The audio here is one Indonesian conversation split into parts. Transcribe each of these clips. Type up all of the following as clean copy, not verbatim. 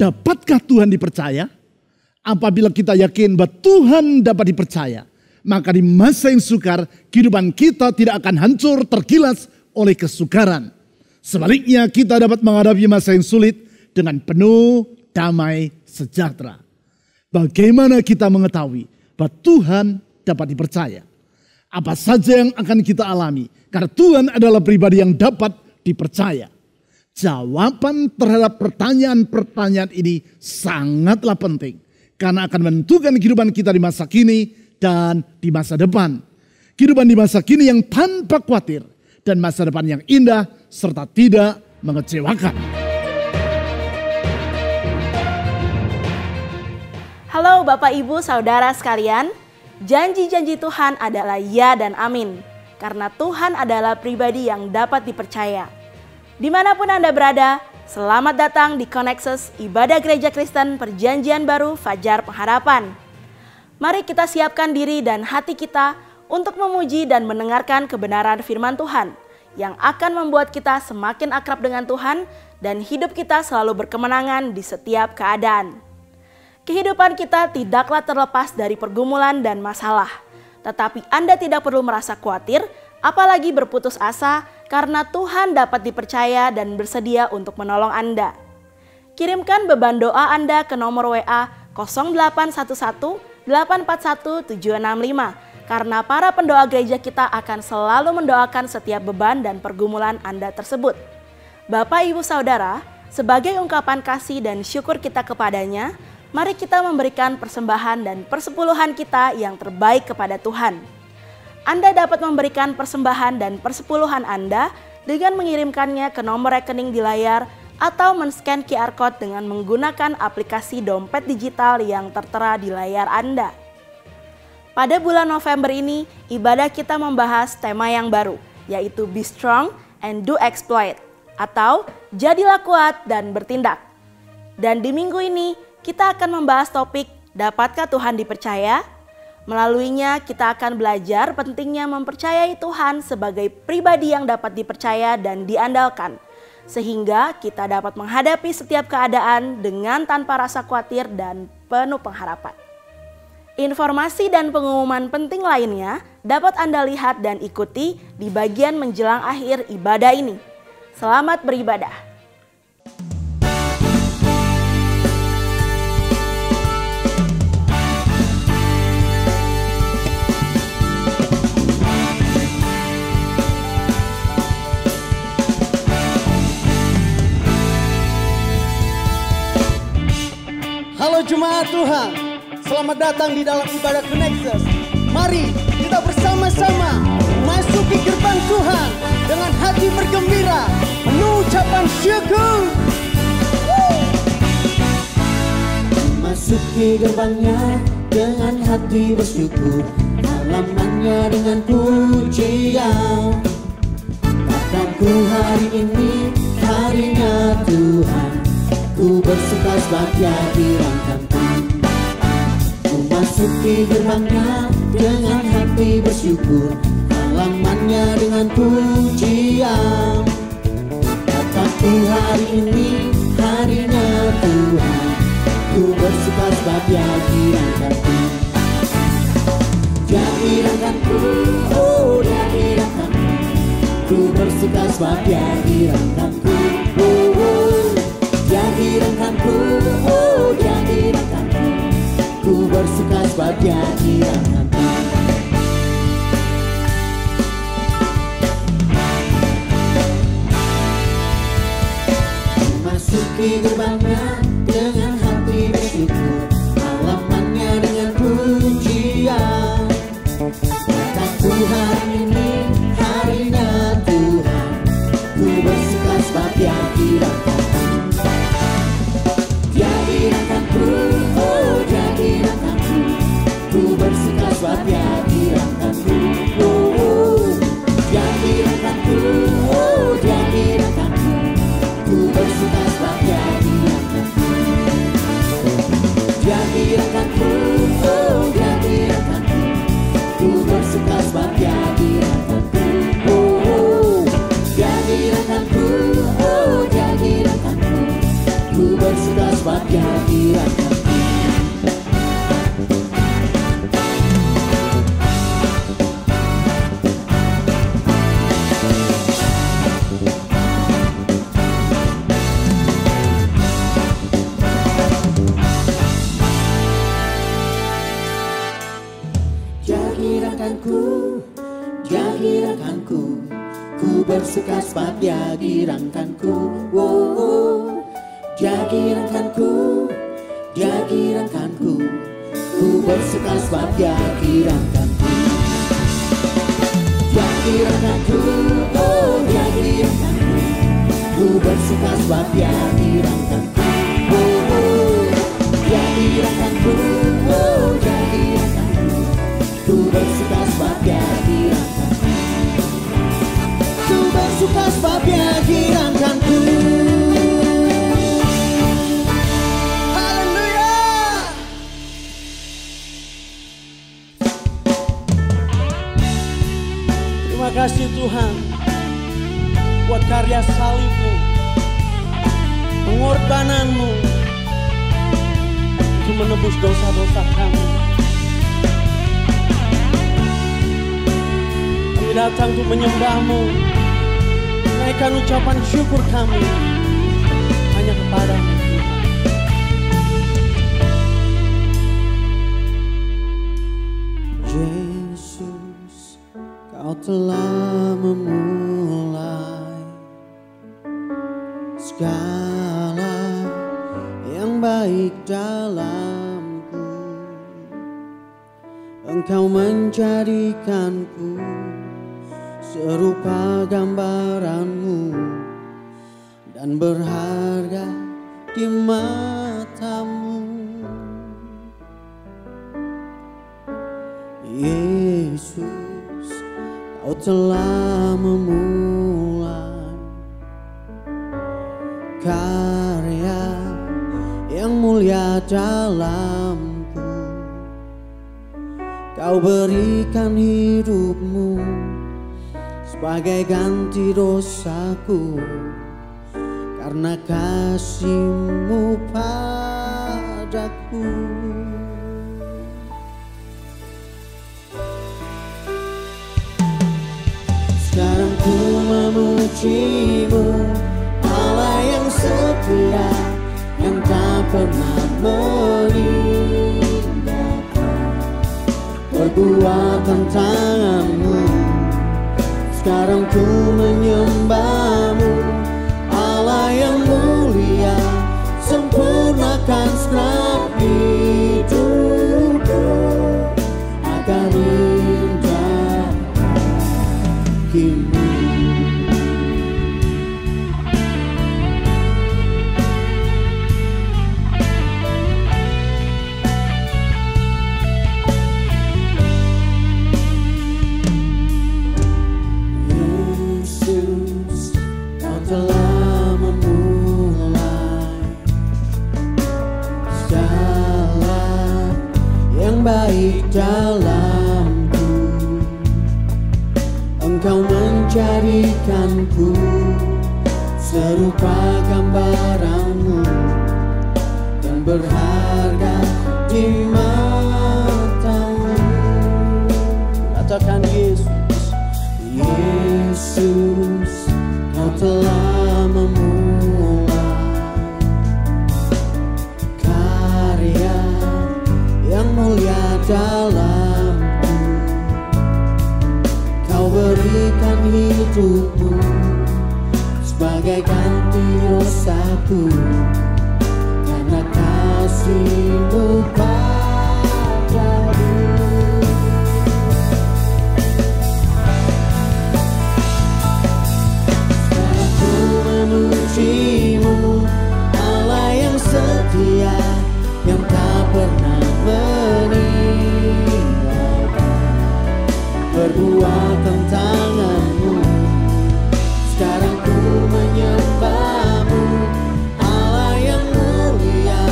dapatkah Tuhan dipercaya? Apabila kita yakin bahwa Tuhan dapat dipercaya, maka di masa yang sukar, kehidupan kita tidak akan hancur tergilas oleh kesukaran. Sebaliknya kita dapat menghadapi masa yang sulit dengan penuh damai sejahtera. Bagaimana kita mengetahui bahwa Tuhan dapat dipercaya? Apa saja yang akan kita alami? Karena Tuhan adalah pribadi yang dapat dipercaya. Jawaban terhadap pertanyaan-pertanyaan ini sangatlah penting. Karena akan menentukan kehidupan kita di masa kini dan di masa depan. Kehidupan di masa kini yang tanpa khawatir. Dan masa depan yang indah serta tidak mengecewakan. Halo Bapak Ibu Saudara sekalian. Janji-janji Tuhan adalah ya dan amin. Karena Tuhan adalah pribadi yang dapat dipercaya. Dimanapun Anda berada, selamat datang di Connexus Ibadah Gereja Kristen Perjanjian Baru Fajar Pengharapan. Mari kita siapkan diri dan hati kita untuk memuji dan mendengarkan kebenaran firman Tuhan yang akan membuat kita semakin akrab dengan Tuhan dan hidup kita selalu berkemenangan di setiap keadaan. Kehidupan kita tidaklah terlepas dari pergumulan dan masalah, tetapi Anda tidak perlu merasa khawatir, apalagi berputus asa, karena Tuhan dapat dipercaya dan bersedia untuk menolong Anda. Kirimkan beban doa Anda ke nomor WA 0811 841 765 karena para pendoa gereja kita akan selalu mendoakan setiap beban dan pergumulan Anda tersebut. Bapak Ibu Saudara, sebagai ungkapan kasih dan syukur kita kepadanya, mari kita memberikan persembahan dan persepuluhan kita yang terbaik kepada Tuhan. Anda dapat memberikan persembahan dan persepuluhan Anda dengan mengirimkannya ke nomor rekening di layar atau men-scan QR Code dengan menggunakan aplikasi dompet digital yang tertera di layar Anda. Pada bulan November ini, ibadah kita membahas tema yang baru, yaitu Be Strong and Do Exploit, atau Jadilah Kuat dan Bertindak. Dan di minggu ini, kita akan membahas topik, Dapatkah Tuhan dipercaya? Melaluinya kita akan belajar pentingnya mempercayai Tuhan sebagai pribadi yang dapat dipercaya dan diandalkan. Sehingga kita dapat menghadapi setiap keadaan dengan tanpa rasa khawatir dan penuh pengharapan. Informasi dan pengumuman penting lainnya dapat Anda lihat dan ikuti di bagian menjelang akhir ibadah ini. Selamat beribadah. Halo Jemaat Tuhan, selamat datang di dalam ibadah Connexus. Mari kita bersama-sama masuki gerbang Tuhan dengan hati bergembira, penuh ucapan syukur. Masuki gerbangnya dengan hati bersyukur, halamannya dengan pujian. Kataku hari ini, harinya Tuhan, ku bersuka sebagai dirangkanku. Ku masuki gerbangnya dengan hati bersyukur, halamannya dengan pujian. Kataku hari ini, harinya Tuhan, ku bersuka sebagai dirangkanku. Dia dirangkanku, oh dia dirangkanku, ku bersuka sebagai dirangkanku. Dia dirangkanku, oh dia dirangkanku, ku bersuka sebab dia dirangkanku. Masuki gerbangnya dengan hati bersyukur, halamannya dengan pujian. Kataku hari ini, harinya Tuhan, ku bersuka sebab dia dirangkanku. Oh dia dirangkanku, ku bersuka sebab dia dirangkanku. Oh dia dirangkanku, oh dia dirangkanku, ku bersuka sebab dia dirangkanku. Dia dirangkanku, oh dia dirangkanku, ku bersuka sebab dia dirangkanku. Oh dia dirangkanku, oh dia dirangkanku, ku bersuka sebab Dia dirangkanku. Dia girangkanku, ku bersuka sebab Dia girangkanku. Dia girangkanku, ku bersuka sebab Dia girangkanku. Dia girangkanku, oh Dia girangkanku, ku bersuka sebab Dia girangkanku. Dia girangkanku, oh Dia girangkanku, ku bersuka sebab Dia girangkanku. Ku bersuka sebab Dia girangkanku. Haleluya. Terima kasih Tuhan buat karya salib-Mu, pengorbanan-Mu untuk menebus dosa-dosa kami. Kami datang untuk menyembah-Mu, menaikkan ucapan syukur kami hanya kepada-Mu Tuhan. Yesus, Kau telah memulai segala yang baik dalamku. Engkau menjadikanku serupa gambaran-Mu dan berharga di mata-Mu. Yesus, Kau telah memulai karya yang mulia dalamku. Kau berikan hidup-Mu sebagai ganti dosaku, karena kasih-Mu padaku. Sekarang ku memuji-Mu, Allah yang setia, yang tak pernah meninggalkan perbuatan tangan-Mu. Sekarang ku menyembah-Mu, Allah yang mulia, sempurnakan segenap hidupku agar indah bagimu. Telah memulai segala yang baik dalamku. Engkau menjadikanku serupa gambaran-Mu dan berharga di mata-Mu. Katakan Yesus, Yesus, Kau telah memulai karya yang mulia dalamku. Kau berikan hidup-Mu sebagai ganti dosaku, karena kasih-Mu padaku. Memuji-Mu, Allah yang setia, yang tak pernah meninggalkan perbuatan tangan-Mu. Sekarang ku menyembah-Mu, Allah yang mulia,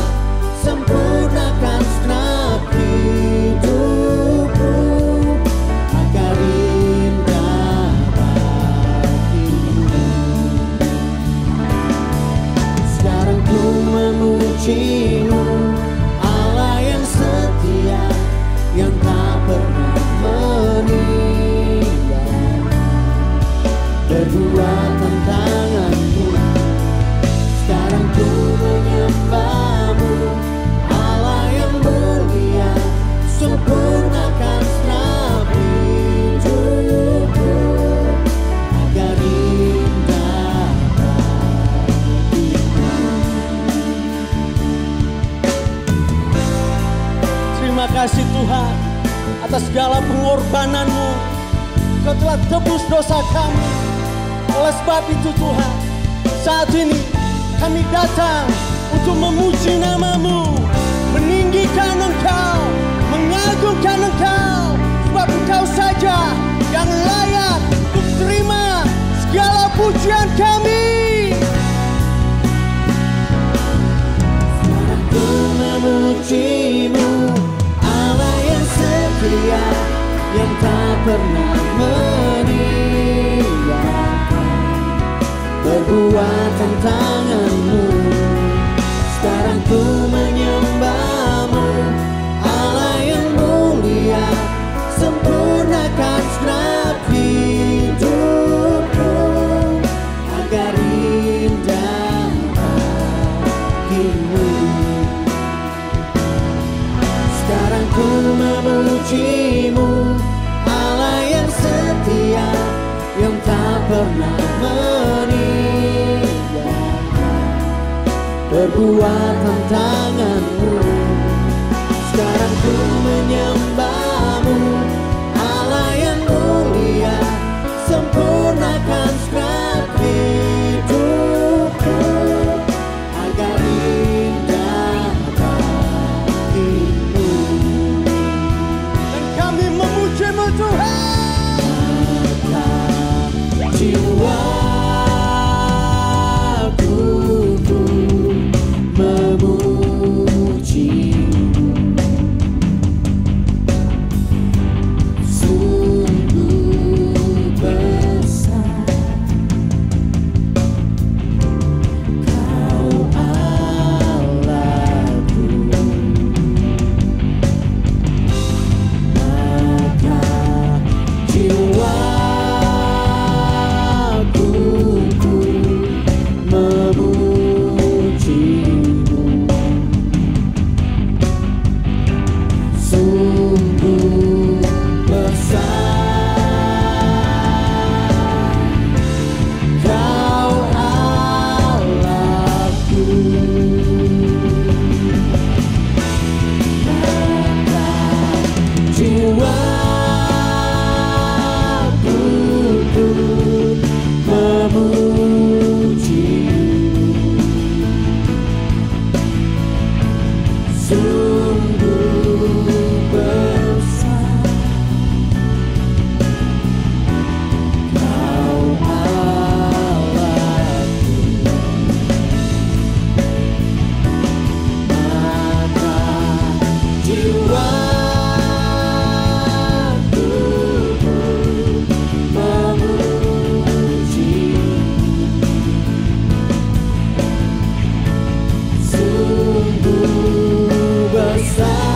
sempurnakan segenap hidupku agar indah bagimu. Sekarang ku memuji-Mu, Allah yang setia, yang tak pernah meninggalkan. Perbuatan tangan-Mu, sekarang ku menyembah-Mu, Allah yang mulia, sempurnakan segenap hidupku agar indah bagimu. Terima kasih Tuhan atas segala pengorbanan-Mu. Kau telah tebus dosa kami. Oleh sebab itu Tuhan, saat ini kami datang untuk memuji nama-Mu, meninggikan Engkau, mengagungkan Engkau, sebab Engkau saja yang layak untuk terima segala pujian kami. Sekarang ku memuji-Mu, Allah yang setia, yang tak pernah meninggalkan. Perbuatan tangan-Mu, sekarang ku menyembah-Mu, Allah yang mulia, sempurnakan segenap hidupku agar indah bagimu. Sekarang ku memuji-Mu, Allah yang setia, yang tak pernah meninggalkan. Perbuatan tangan-Mu, sekarang ku menyembah-Mu, Allah yang mulia, sempurnakan segenap hidupku agar indah bagimu. Dan kami memuji-Mu Tuhan. Maka jiwaku memuji-Mu, sungguh besar Kau Allahku. Maka jiwaku memuji-Mu, sungguh besar Kau Allahku. Maka jiwaku memuji-Mu, sungguh besar Kau Allahku. Maka jiwaku memuji-Mu, sungguh besar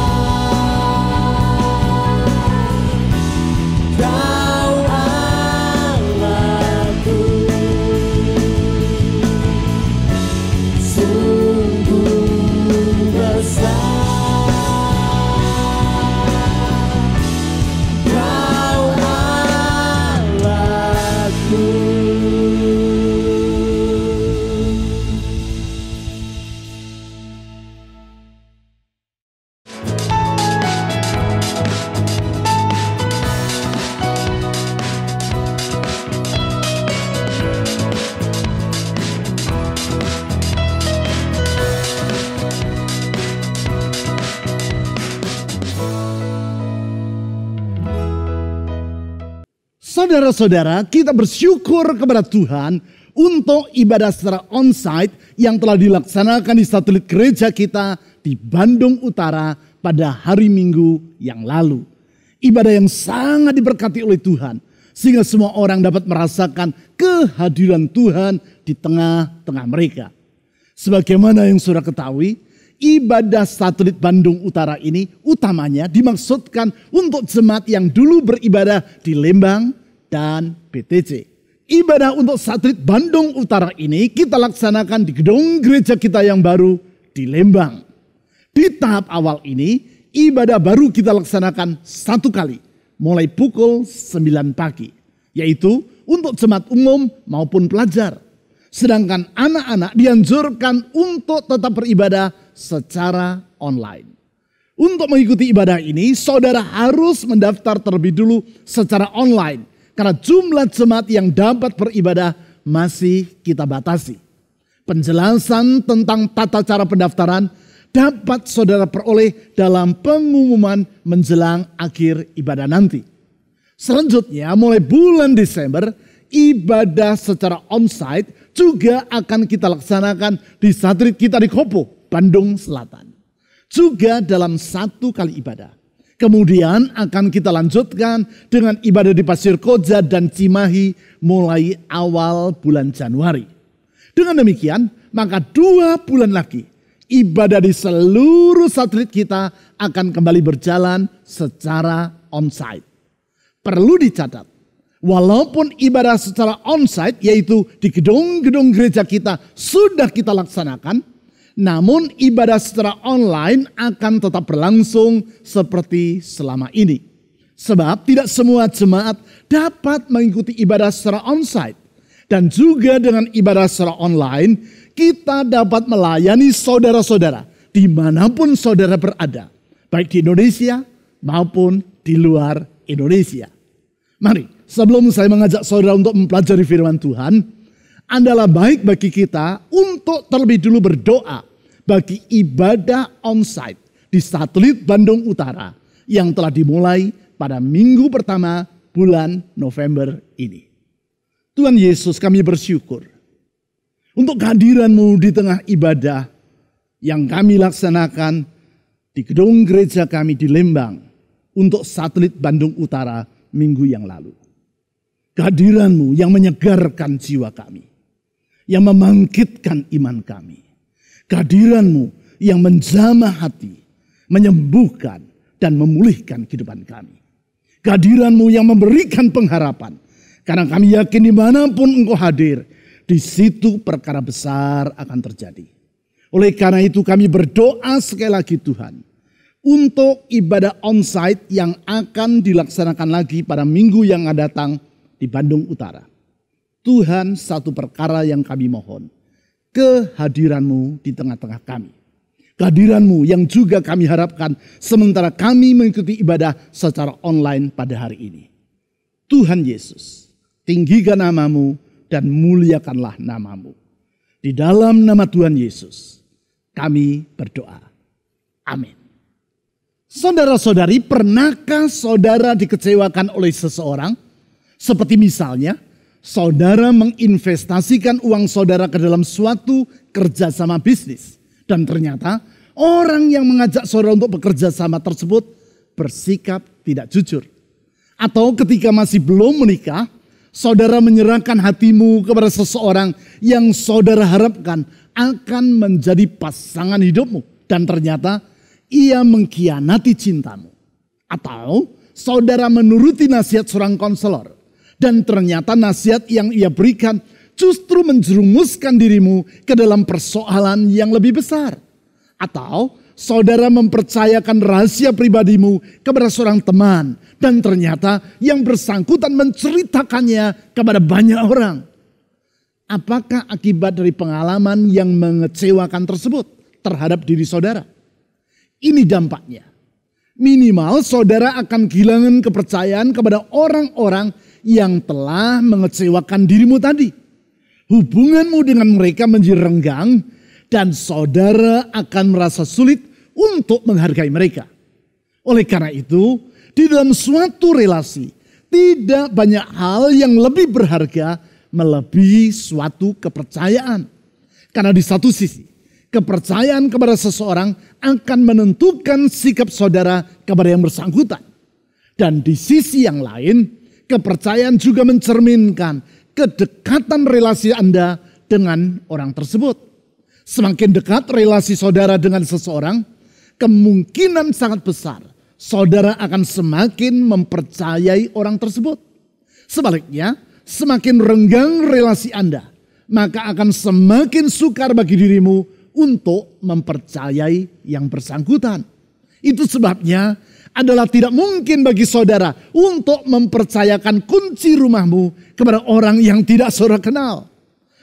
Kau Allahku. Sungguh besar Kau Allahku. Saudara-saudara, kita bersyukur kepada Tuhan untuk ibadah secara onsite yang telah dilaksanakan di satelit gereja kita di Bandung Utara pada hari Minggu yang lalu. Ibadah yang sangat diberkati oleh Tuhan, sehingga semua orang dapat merasakan kehadiran Tuhan di tengah-tengah mereka. Sebagaimana yang saudara ketahui, ibadah satelit Bandung Utara ini utamanya dimaksudkan untuk jemaat yang dulu beribadah di Lembang dan BTC. Ibadah untuk satelit Bandung Utara ini kita laksanakan di gedung gereja kita yang baru di Lembang. Di tahap awal ini, ibadah baru kita laksanakan 1 kali, mulai pukul 9 pagi. Yaitu untuk jemaat umum maupun pelajar. Sedangkan anak-anak dianjurkan untuk tetap beribadah secara online. Untuk mengikuti ibadah ini, saudara harus mendaftar terlebih dulu secara online. Karena jumlah jemaat yang dapat beribadah masih kita batasi. Penjelasan tentang tata cara pendaftaran dapat saudara peroleh dalam pengumuman menjelang akhir ibadah nanti. Selanjutnya mulai bulan Desember, ibadah secara onsite juga akan kita laksanakan di satelit kita di Kopo, Bandung Selatan. Juga dalam 1 kali ibadah. Kemudian akan kita lanjutkan dengan ibadah di Pasir Koja dan Cimahi mulai awal bulan Januari. Dengan demikian, maka 2 bulan lagi ibadah di seluruh satelit kita akan kembali berjalan secara onsite. Perlu dicatat, walaupun ibadah secara onsite yaitu di gedung-gedung gereja kita sudah kita laksanakan, namun ibadah secara online akan tetap berlangsung seperti selama ini. Sebab tidak semua jemaat dapat mengikuti ibadah secara onsite. Dan juga dengan ibadah secara online, kita dapat melayani saudara-saudara dimanapun saudara berada. Baik di Indonesia maupun di luar Indonesia. Mari, sebelum saya mengajak saudara untuk mempelajari firman Tuhan, adalah baik bagi kita untuk terlebih dulu berdoa bagi ibadah onsite di satelit Bandung Utara yang telah dimulai pada minggu pertama bulan November ini. Tuhan Yesus, kami bersyukur untuk kehadiran-Mu di tengah ibadah yang kami laksanakan di gedung gereja kami di Lembang untuk satelit Bandung Utara minggu yang lalu. Kehadiran-Mu yang menyegarkan jiwa kami, yang membangkitkan iman kami. Kehadiran-Mu yang menjamah hati, menyembuhkan dan memulihkan kehidupan kami. Kehadiran-Mu yang memberikan pengharapan. Karena kami yakin dimanapun Engkau hadir, di situ perkara besar akan terjadi. Oleh karena itu kami berdoa sekali lagi Tuhan, untuk ibadah onsite yang akan dilaksanakan lagi pada minggu yang akan datang di Bandung Utara. Tuhan, satu perkara yang kami mohon, kehadiran-Mu di tengah-tengah kami. Kehadiran-Mu yang juga kami harapkan sementara kami mengikuti ibadah secara online pada hari ini. Tuhan Yesus, tinggikan nama-Mu dan muliakanlah nama-Mu. Di dalam nama Tuhan Yesus, kami berdoa. Amin. Saudara-saudari, pernahkah saudara dikecewakan oleh seseorang? Seperti misalnya, saudara menginvestasikan uang saudara ke dalam suatu kerjasama bisnis. Dan ternyata orang yang mengajak saudara untuk bekerja sama tersebut bersikap tidak jujur. Atau ketika masih belum menikah, saudara menyerahkan hatimu kepada seseorang yang saudara harapkan akan menjadi pasangan hidupmu. Dan ternyata ia mengkhianati cintamu. Atau saudara menuruti nasihat seorang konselor. Dan ternyata nasihat yang ia berikan justru menjerumuskan dirimu ke dalam persoalan yang lebih besar. Atau saudara mempercayakan rahasia pribadimu kepada seorang teman. Dan ternyata yang bersangkutan menceritakannya kepada banyak orang. Apakah akibat dari pengalaman yang mengecewakan tersebut terhadap diri saudara? Ini dampaknya. Minimal saudara akan kehilangan kepercayaan kepada orang-orang yang telah mengecewakan dirimu tadi. Hubunganmu dengan mereka menjadi renggang dan saudara akan merasa sulit untuk menghargai mereka. Oleh karena itu, di dalam suatu relasi tidak banyak hal yang lebih berharga melebihi suatu kepercayaan. Karena di satu sisi, kepercayaan kepada seseorang akan menentukan sikap saudara kepada yang bersangkutan. Dan di sisi yang lain, kepercayaan juga mencerminkan kedekatan relasi Anda dengan orang tersebut. Semakin dekat relasi saudara dengan seseorang, kemungkinan sangat besar saudara akan semakin mempercayai orang tersebut. Sebaliknya, semakin renggang relasi Anda, maka akan semakin sukar bagi dirimu untuk mempercayai yang bersangkutan. Itu sebabnya adalah tidak mungkin bagi saudara untuk mempercayakan kunci rumahmu kepada orang yang tidak saudara kenal.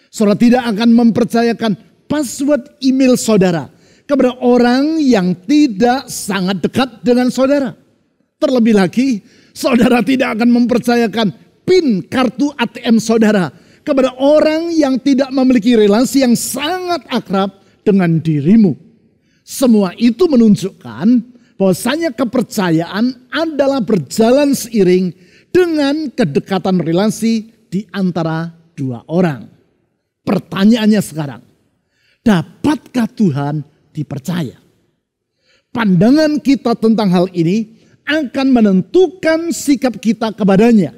Saudara tidak akan mempercayakan password email saudara kepada orang yang tidak sangat dekat dengan saudara. Terlebih lagi, saudara tidak akan mempercayakan PIN kartu ATM saudara kepada orang yang tidak memiliki relasi yang sangat akrab dengan dirimu. Semua itu menunjukkan bahwasanya kepercayaan adalah berjalan seiring dengan kedekatan relasi di antara dua orang. Pertanyaannya sekarang, dapatkah Tuhan dipercaya? Pandangan kita tentang hal ini akan menentukan sikap kita kepadanya,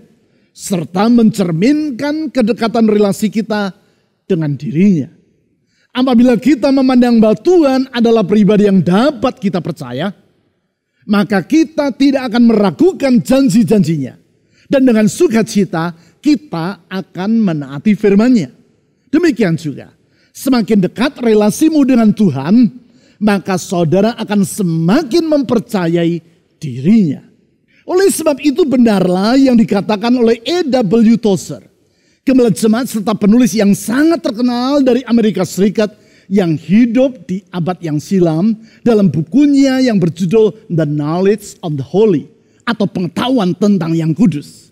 serta mencerminkan kedekatan relasi kita dengan dirinya. Apabila kita memandang bahwa Tuhan adalah pribadi yang dapat kita percaya, maka kita tidak akan meragukan janji-janjinya. Dan dengan sukacita kita akan menaati firman-Nya. Demikian juga, semakin dekat relasimu dengan Tuhan, maka saudara akan semakin mempercayai dirinya. Oleh sebab itu benarlah yang dikatakan oleh E.W. Tozer, Gemala jemaat serta penulis yang sangat terkenal dari Amerika Serikat yang hidup di abad yang silam, dalam bukunya yang berjudul The Knowledge of the Holy, atau pengetahuan tentang yang kudus.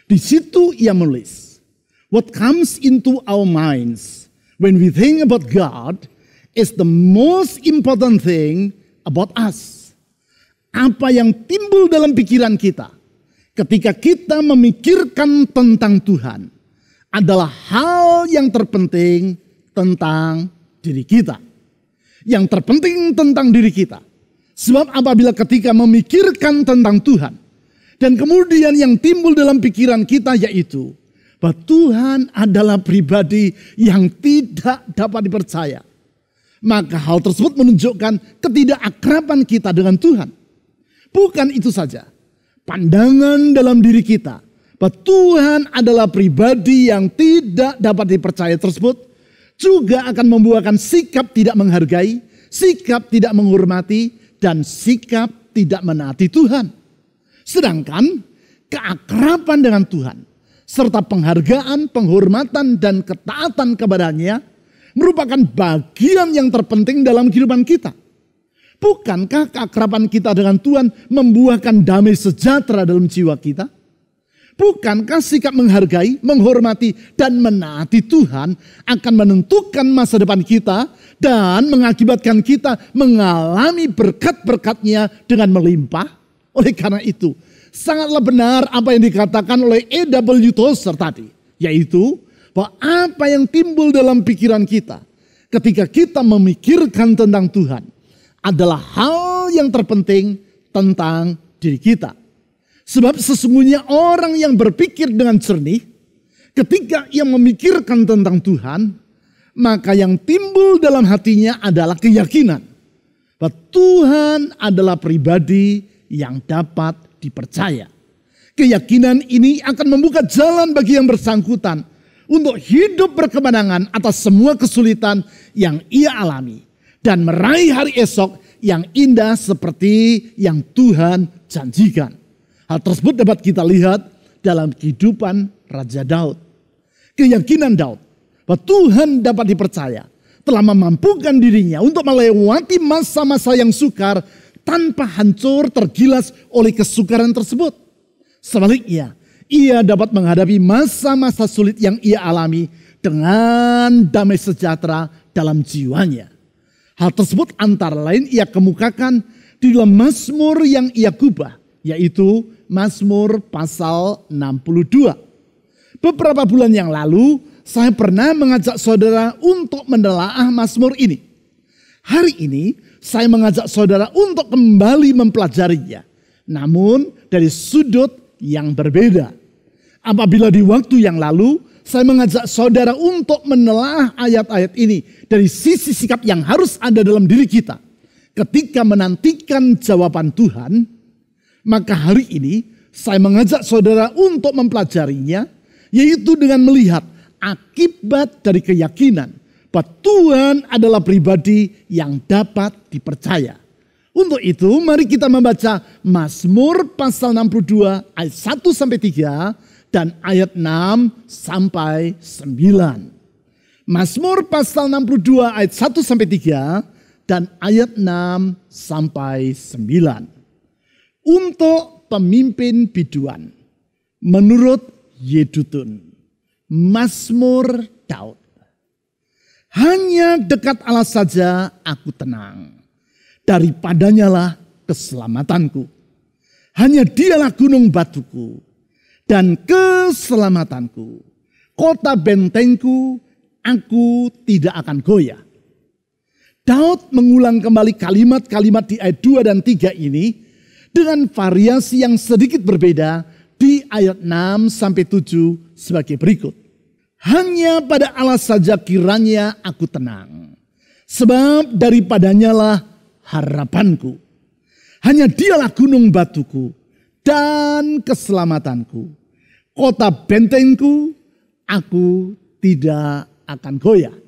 Di situ ia menulis, what comes into our minds when we think about God is the most important thing about us. Apa yang timbul dalam pikiran kita ketika kita memikirkan tentang Tuhan adalah hal yang terpenting tentang diri kita. Yang terpenting tentang diri kita. Sebab apabila ketika memikirkan tentang Tuhan, dan kemudian yang timbul dalam pikiran kita yaitu bahwa Tuhan adalah pribadi yang tidak dapat dipercaya, maka hal tersebut menunjukkan ketidakakraban kita dengan Tuhan. Bukan itu saja, pandangan dalam diri kita bahwa Tuhan adalah pribadi yang tidak dapat dipercaya tersebut juga akan membuahkan sikap tidak menghargai, sikap tidak menghormati, dan sikap tidak menaati Tuhan. Sedangkan keakraban dengan Tuhan serta penghargaan, penghormatan, dan ketaatan kepadanya merupakan bagian yang terpenting dalam kehidupan kita. Bukankah keakraban kita dengan Tuhan membuahkan damai sejahtera dalam jiwa kita? Bukankah sikap menghargai, menghormati, dan menaati Tuhan akan menentukan masa depan kita dan mengakibatkan kita mengalami berkat-berkat-Nya dengan melimpah? Oleh karena itu, sangatlah benar apa yang dikatakan oleh E.W. Tozer tadi, yaitu bahwa apa yang timbul dalam pikiran kita ketika kita memikirkan tentang Tuhan adalah hal yang terpenting tentang diri kita. Sebab sesungguhnya orang yang berpikir dengan jernih, ketika ia memikirkan tentang Tuhan, maka yang timbul dalam hatinya adalah keyakinan bahwa Tuhan adalah pribadi yang dapat dipercaya. Keyakinan ini akan membuka jalan bagi yang bersangkutan untuk hidup berkemenangan atas semua kesulitan yang ia alami dan meraih hari esok yang indah seperti yang Tuhan janjikan. Hal tersebut dapat kita lihat dalam kehidupan Raja Daud. Keyakinan Daud bahwa Tuhan dapat dipercaya telah memampukan dirinya untuk melewati masa-masa yang sukar tanpa hancur tergilas oleh kesukaran tersebut. Sebaliknya, ia dapat menghadapi masa-masa sulit yang ia alami dengan damai sejahtera dalam jiwanya. Hal tersebut antara lain ia kemukakan di dalam Mazmur yang ia gubah, yaitu Mazmur pasal 62. Beberapa bulan yang lalu, saya pernah mengajak saudara untuk menelaah Mazmur ini. Hari ini, saya mengajak saudara untuk kembali mempelajarinya, namun dari sudut yang berbeda. Apabila di waktu yang lalu saya mengajak saudara untuk menelaah ayat-ayat ini dari sisi sikap yang harus ada dalam diri kita. Ketika menantikan jawaban Tuhan, maka hari ini saya mengajak saudara untuk mempelajarinya, yaitu dengan melihat akibat dari keyakinan bahwa Tuhan adalah pribadi yang dapat dipercaya. Untuk itu mari kita membaca Mazmur pasal 62 ayat 1-3 dan ayat 6-9. Mazmur pasal 62 ayat 1-3 dan ayat 6-9. Untuk pemimpin biduan menurut Yedutun, Mazmur Daud. Hanya dekat Allah saja aku tenang, daripadanya lah keselamatanku. Hanya dialah gunung batuku dan keselamatanku, kota bentengku, aku tidak akan goyah. Daud mengulang kembali kalimat-kalimat di ayat 2 dan 3 ini dengan variasi yang sedikit berbeda di ayat 6-7 sebagai berikut. Hanya pada Allah saja kiranya aku tenang, sebab daripadanya lah harapanku. Hanya dialah gunung batuku dan keselamatanku, kota bentengku, aku tidak akan goyah.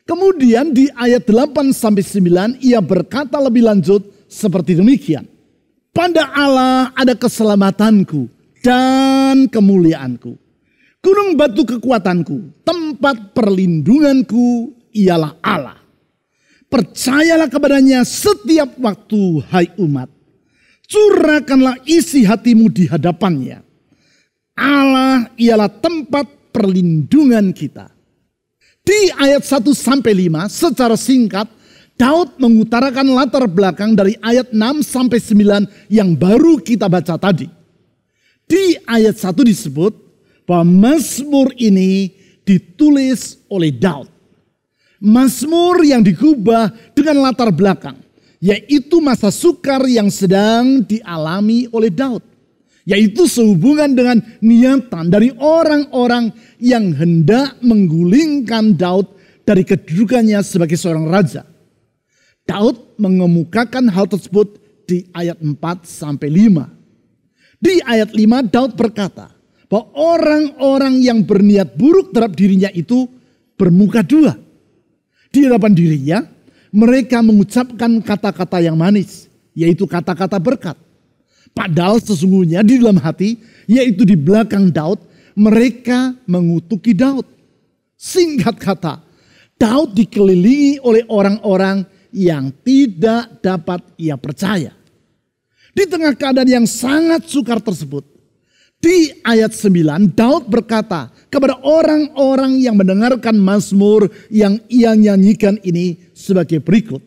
Kemudian di ayat 8-9 ia berkata lebih lanjut seperti demikian. Pada Allah ada keselamatanku dan kemuliaanku. Gunung batu kekuatanku, tempat perlindunganku ialah Allah. Percayalah kepadanya setiap waktu, hai umat. Curahkanlah isi hatimu di hadapannya. Allah ialah tempat perlindungan kita. Di ayat 1-5 secara singkat Daud mengutarakan latar belakang dari ayat 6-9 yang baru kita baca tadi. Di ayat 1 disebut bahwa Mazmur ini ditulis oleh Daud. Mazmur yang digubah dengan latar belakang, yaitu masa sukar yang sedang dialami oleh Daud. Yaitu sehubungan dengan niatan dari orang-orang yang hendak menggulingkan Daud dari kedudukannya sebagai seorang raja. Daud mengemukakan hal tersebut di ayat 4-5. Di ayat 5 Daud berkata bahwa orang-orang yang berniat buruk terhadap dirinya itu bermuka dua. Di hadapan dirinya mereka mengucapkan kata-kata yang manis, yaitu kata-kata berkat. Padahal sesungguhnya di dalam hati, yaitu di belakang Daud, mereka mengutuki Daud. Singkat kata, Daud dikelilingi oleh orang-orang yang tidak dapat ia percaya. Di tengah keadaan yang sangat sukar tersebut, di ayat 9 Daud berkata kepada orang-orang yang mendengarkan Mazmur yang ia nyanyikan ini sebagai berikut.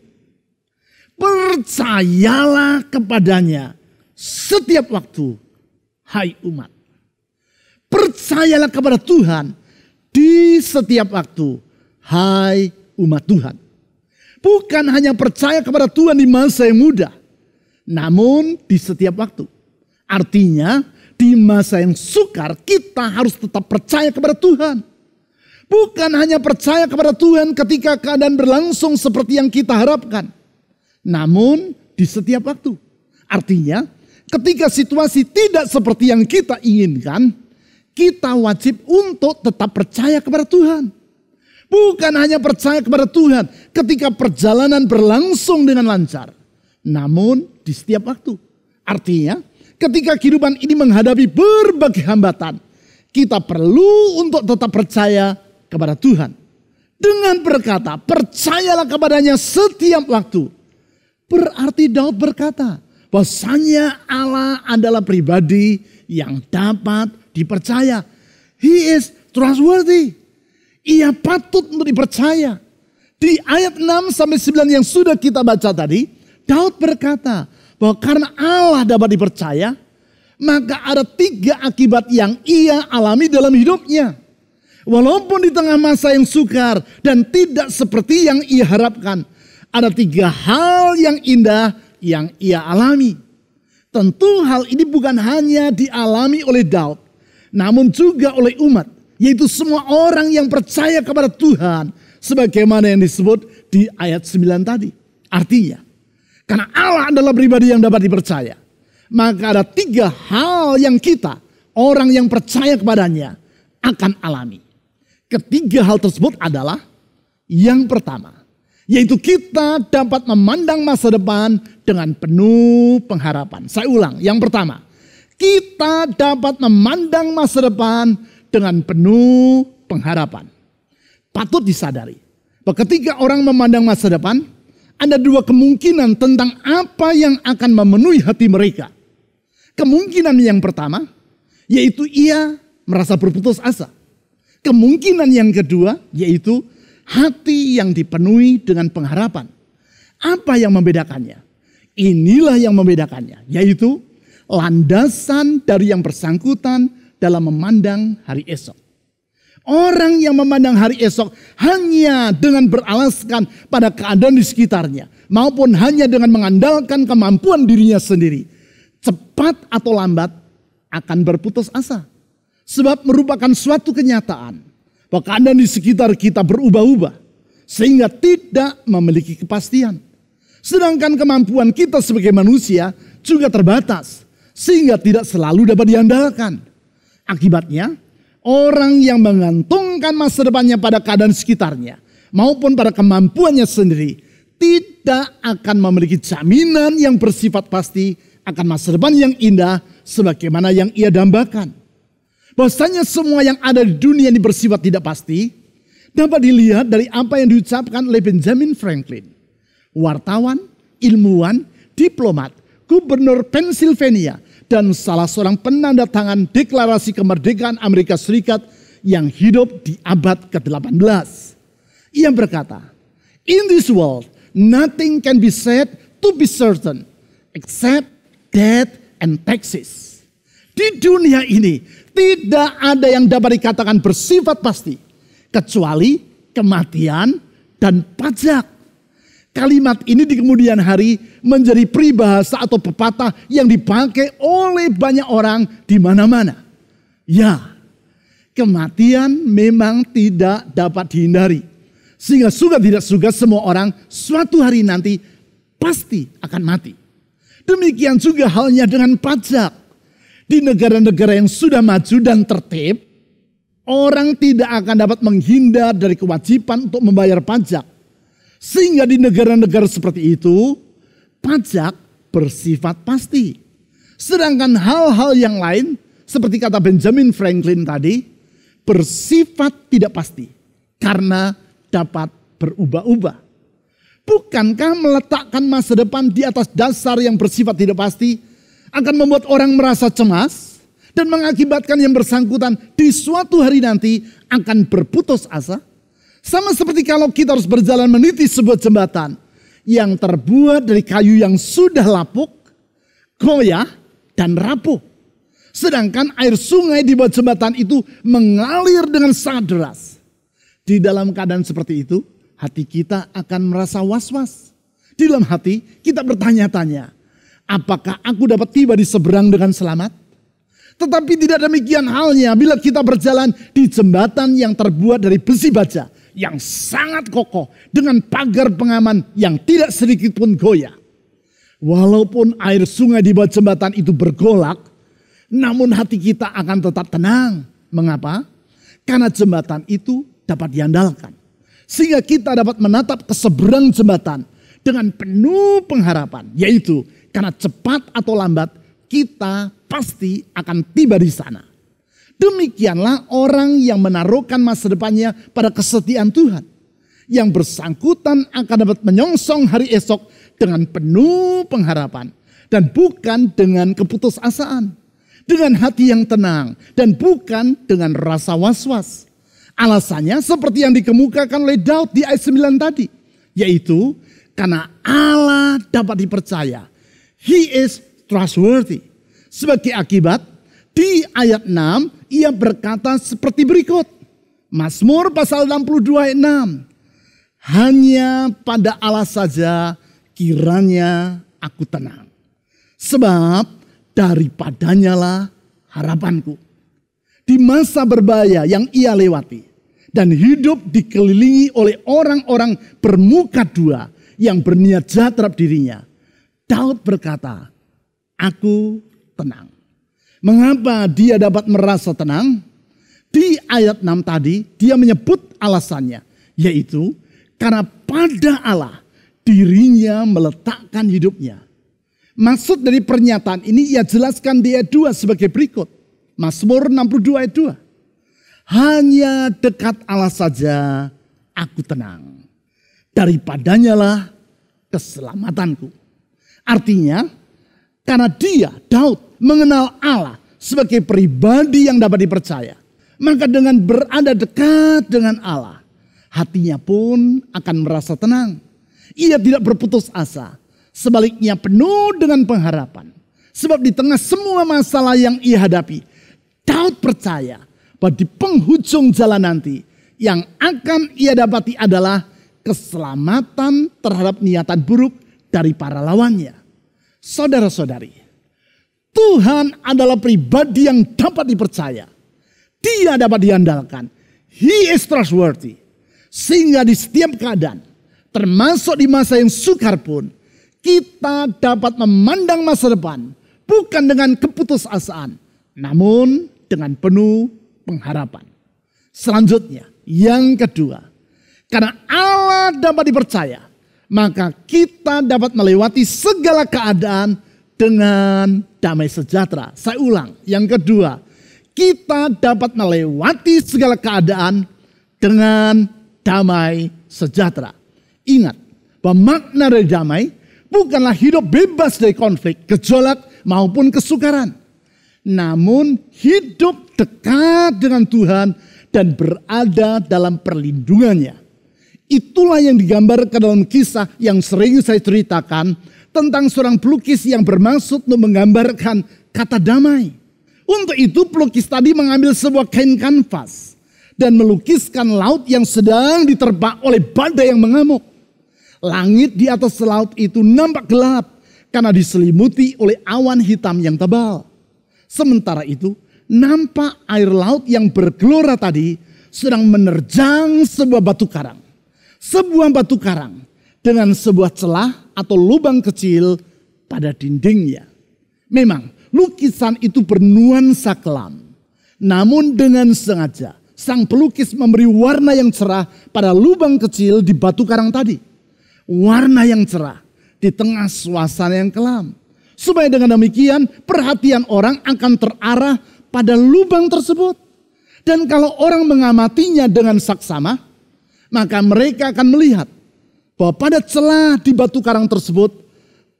Percayalah kepadanya setiap waktu, hai umat. Percayalah kepada Tuhan di setiap waktu, hai umat Tuhan. Bukan hanya percaya kepada Tuhan di masa yang muda, namun di setiap waktu. Artinya di masa yang sukar kita harus tetap percaya kepada Tuhan. Bukan hanya percaya kepada Tuhan ketika keadaan berlangsung seperti yang kita harapkan, namun di setiap waktu. Artinya ketika situasi tidak seperti yang kita inginkan, kita wajib untuk tetap percaya kepada Tuhan. Bukan hanya percaya kepada Tuhan ketika perjalanan berlangsung dengan lancar, namun di setiap waktu. Artinya ketika kehidupan ini menghadapi berbagai hambatan, kita perlu untuk tetap percaya kepada Tuhan. Dengan berkata, percayalah kepadanya setiap waktu. Berarti Daud berkata, bahwasanya Allah adalah pribadi yang dapat dipercaya. He is trustworthy. Ia patut untuk dipercaya. Di ayat 6-9 yang sudah kita baca tadi, Daud berkata bahwa karena Allah dapat dipercaya, maka ada 3 akibat yang ia alami dalam hidupnya. Walaupun di tengah masa yang sukar dan tidak seperti yang ia harapkan, ada 3 hal yang indah yang ia alami. Tentu hal ini bukan hanya dialami oleh Daud, namun juga oleh umat. Yaitu semua orang yang percaya kepada Tuhan. Sebagaimana yang disebut di ayat 9 tadi. Artinya, karena Allah adalah pribadi yang dapat dipercaya. Maka ada 3 hal yang kita, orang yang percaya kepadanya, akan alami. Ketiga hal tersebut adalah yang pertama, yaitu kita dapat memandang masa depan dengan penuh pengharapan. Saya ulang, yang pertama, kita dapat memandang masa depan dengan penuh pengharapan. Patut disadari bahwa ketika orang memandang masa depan, ada 2 kemungkinan tentang apa yang akan memenuhi hati mereka. Kemungkinan yang pertama, yaitu ia merasa berputus asa. Kemungkinan yang kedua, yaitu hati yang dipenuhi dengan pengharapan. Apa yang membedakannya? Inilah yang membedakannya, yaitu landasan dari yang bersangkutan dalam memandang hari esok. Orang yang memandang hari esok hanya dengan beralaskan pada keadaan di sekitarnya, maupun hanya dengan mengandalkan kemampuan dirinya sendiri, cepat atau lambat akan berputus asa. Sebab merupakan suatu kenyataan bahwa keadaan di sekitar kita berubah-ubah sehingga tidak memiliki kepastian. Sedangkan kemampuan kita sebagai manusia juga terbatas sehingga tidak selalu dapat diandalkan. Akibatnya, orang yang menggantungkan masa depannya pada keadaan sekitarnya maupun pada kemampuannya sendiri tidak akan memiliki jaminan yang bersifat pasti akan masa depan yang indah sebagaimana yang ia dambakan. Bahwasanya semua yang ada di dunia ini bersifat tidak pasti dapat dilihat dari apa yang diucapkan oleh Benjamin Franklin, wartawan, ilmuwan, diplomat, gubernur Pennsylvania, dan salah seorang penandatangan deklarasi kemerdekaan Amerika Serikat yang hidup di abad ke-18. Ia berkata, "In this world, nothing can be said to be certain except death and taxes." Di dunia ini tidak ada yang dapat dikatakan bersifat pasti kecuali kematian dan pajak. Kalimat ini di kemudian hari menjadi peribahasa atau pepatah yang dipakai oleh banyak orang di mana-mana. Ya, kematian memang tidak dapat dihindari. Sehingga suka tidak suka semua orang suatu hari nanti pasti akan mati. Demikian juga halnya dengan pajak. Di negara-negara yang sudah maju dan tertib, orang tidak akan dapat menghindar dari kewajiban untuk membayar pajak. Sehingga di negara-negara seperti itu, pajak bersifat pasti. Sedangkan hal-hal yang lain, seperti kata Benjamin Franklin tadi, bersifat tidak pasti. Karena dapat berubah-ubah. Bukankah meletakkan masa depan di atas dasar yang bersifat tidak pasti akan membuat orang merasa cemas dan mengakibatkan yang bersangkutan di suatu hari nanti akan berputus asa? Sama seperti kalau kita harus berjalan meniti sebuah jembatan yang terbuat dari kayu yang sudah lapuk, goyah, dan rapuh. Sedangkan air sungai di bawah jembatan itu mengalir dengan sangat deras. Di dalam keadaan seperti itu, hati kita akan merasa was-was. Di dalam hati kita bertanya-tanya, apakah aku dapat tiba di seberang dengan selamat? Tetapi tidak demikian halnya bila kita berjalan di jembatan yang terbuat dari besi baja yang sangat kokoh dengan pagar pengaman yang tidak sedikit pun goyah. Walaupun air sungai di bawah jembatan itu bergolak, namun hati kita akan tetap tenang. Mengapa? Karena jembatan itu dapat diandalkan. Sehingga kita dapat menatap ke seberang jembatan dengan penuh pengharapan, yaitu karena cepat atau lambat kita pasti akan tiba di sana. Demikianlah orang yang menaruhkan masa depannya pada kesetiaan Tuhan. Yang bersangkutan akan dapat menyongsong hari esok dengan penuh pengharapan. Dan bukan dengan keputusasaan. Dengan hati yang tenang dan bukan dengan rasa was-was. Alasannya seperti yang dikemukakan oleh Daud di ayat 9 tadi. Yaitu karena Allah dapat dipercaya. He is trustworthy. Sebagai akibat, di ayat 6 ia berkata seperti berikut. Mazmur pasal 62 ayat 6. Hanya pada Allah saja kiranya aku tenang. Sebab daripadanya lah harapanku. di masa berbahaya yang ia lewati. Dan hidup dikelilingi oleh orang-orang bermuka dua yang berniat jahat terhadap dirinya. Daud berkata, aku tenang. Mengapa dia dapat merasa tenang? Di ayat 6 tadi dia menyebut alasannya. Yaitu karena pada Allah dirinya meletakkan hidupnya. Maksud dari pernyataan ini ia jelaskan di ayat 2 sebagai berikut. Mazmur 62 ayat 2. Hanya dekat Allah saja aku tenang. Daripadanya lah keselamatanku. Artinya karena dia, Daud, mengenal Allah sebagai pribadi yang dapat dipercaya. Maka dengan berada dekat dengan Allah, hatinya pun akan merasa tenang. Ia tidak berputus asa. Sebaliknya penuh dengan pengharapan. Sebab di tengah semua masalah yang ia hadapi, Daud percaya bahwa di penghujung jalan nanti yang akan ia dapati adalah keselamatan terhadap niatan buruk dari para lawannya. Saudara-saudari, Tuhan adalah pribadi yang dapat dipercaya. Dia dapat diandalkan. He is trustworthy. Sehingga di setiap keadaan, termasuk di masa yang sukar pun, kita dapat memandang masa depan bukan dengan keputusasaan, namun dengan penuh pengharapan. Selanjutnya, yang kedua, karena Allah dapat dipercaya, maka kita dapat melewati segala keadaan dengan damai sejahtera. Saya ulang, yang kedua, kita dapat melewati segala keadaan dengan damai sejahtera. Ingat bahwa makna dari damai bukanlah hidup bebas dari konflik, gejolak maupun kesukaran. Namun hidup dekat dengan Tuhan dan berada dalam perlindungannya. Itulah yang digambarkan dalam kisah yang sering saya ceritakan tentang seorang pelukis yang bermaksud untuk menggambarkan kata damai. Untuk itu pelukis tadi mengambil sebuah kain kanvas dan melukiskan laut yang sedang diterpa oleh badai yang mengamuk. Langit di atas laut itu nampak gelap karena diselimuti oleh awan hitam yang tebal. Sementara itu nampak air laut yang bergelora tadi sedang menerjang sebuah batu karang. Sebuah batu karang dengan sebuah celah atau lubang kecil pada dindingnya. Memang lukisan itu bernuansa kelam. Namun dengan sengaja sang pelukis memberi warna yang cerah pada lubang kecil di batu karang tadi. Warna yang cerah di tengah suasana yang kelam. Supaya dengan demikian perhatian orang akan terarah pada lubang tersebut. Dan kalau orang mengamatinya dengan saksama, maka mereka akan melihat bahwa pada celah di batu karang tersebut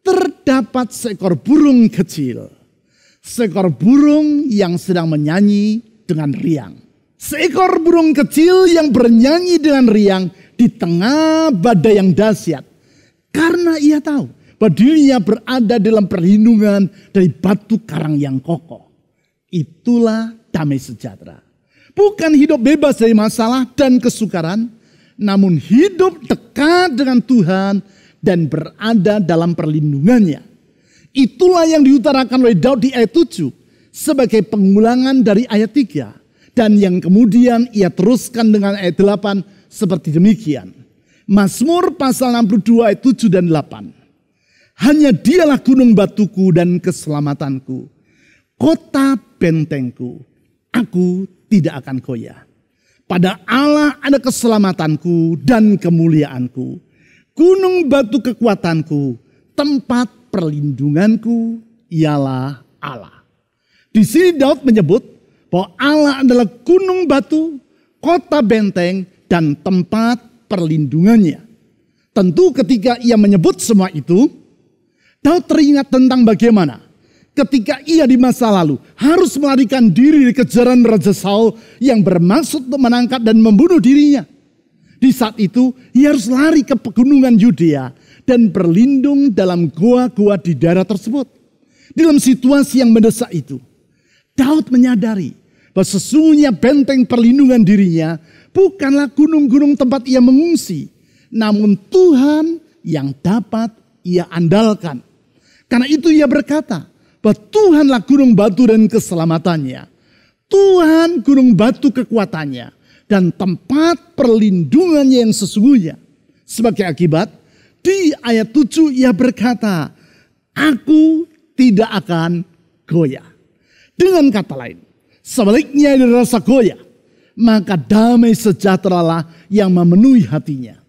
terdapat seekor burung kecil. Seekor burung yang sedang menyanyi dengan riang. Seekor burung kecil yang bernyanyi dengan riang di tengah badai yang dahsyat. Karena ia tahu bahwa dirinya berada dalam perlindungan dari batu karang yang kokoh. Itulah damai sejahtera. Bukan hidup bebas dari masalah dan kesukaran, namun hidup dekat dengan Tuhan dan berada dalam perlindungannya. Itulah yang diutarakan oleh Daud di ayat 7 sebagai pengulangan dari ayat 3. Dan yang kemudian ia teruskan dengan ayat 8 seperti demikian. Mazmur pasal 62 ayat 7 dan 8. Hanya dialah gunung batuku dan keselamatanku. Kota bentengku. Aku tidak akan goyah. Pada Allah ada keselamatanku dan kemuliaanku. Gunung batu kekuatanku. Tempat perlindunganku ialah Allah. Di sini Daud menyebut bahwa Allah adalah gunung batu, kota benteng, dan tempat perlindungannya. Tentu ketika ia menyebut semua itu, Daud teringat tentang bagaimana ketika ia di masa lalu harus melarikan diri dari kejaran Raja Saul yang bermaksud untuk menangkap dan membunuh dirinya. Di saat itu ia harus lari ke pegunungan Yudea dan berlindung dalam goa-goa di daerah tersebut. Dalam situasi yang mendesak itu, Daud menyadari bahwa sesungguhnya benteng perlindungan dirinya bukanlah gunung-gunung tempat ia mengungsi, namun Tuhan yang dapat ia andalkan. Karena itu ia berkata bahwa Tuhanlah gunung batu dan keselamatannya. Tuhan gunung batu kekuatannya dan tempat perlindungannya yang sesungguhnya. Sebagai akibat, di ayat 7 ia berkata, aku tidak akan goyah. Dengan kata lain, sebaliknya dari rasa goyah, maka damai sejahteralah yang memenuhi hatinya.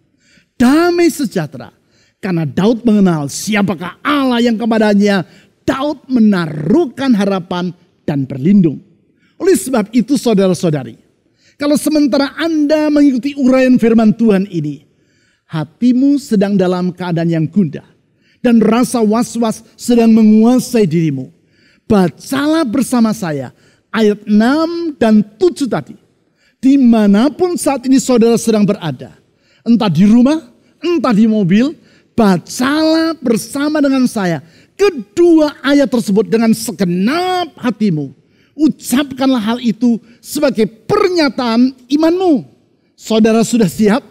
Damai sejahtera, karena Daud mengenal siapakah Allah yang kepadanya Daud menaruhkan harapan dan berlindung. Oleh sebab itu saudara-saudari, kalau sementara Anda mengikuti uraian firman Tuhan ini, hatimu sedang dalam keadaan yang gundah dan rasa was-was sedang menguasai dirimu, bacalah bersama saya ayat 6 dan 7 tadi. Dimanapun saat ini saudara sedang berada, entah di rumah, entah di mobil, bacalah bersama dengan saya kedua ayat tersebut dengan segenap hatimu. Ucapkanlah hal itu sebagai pernyataan imanmu. Saudara sudah siap?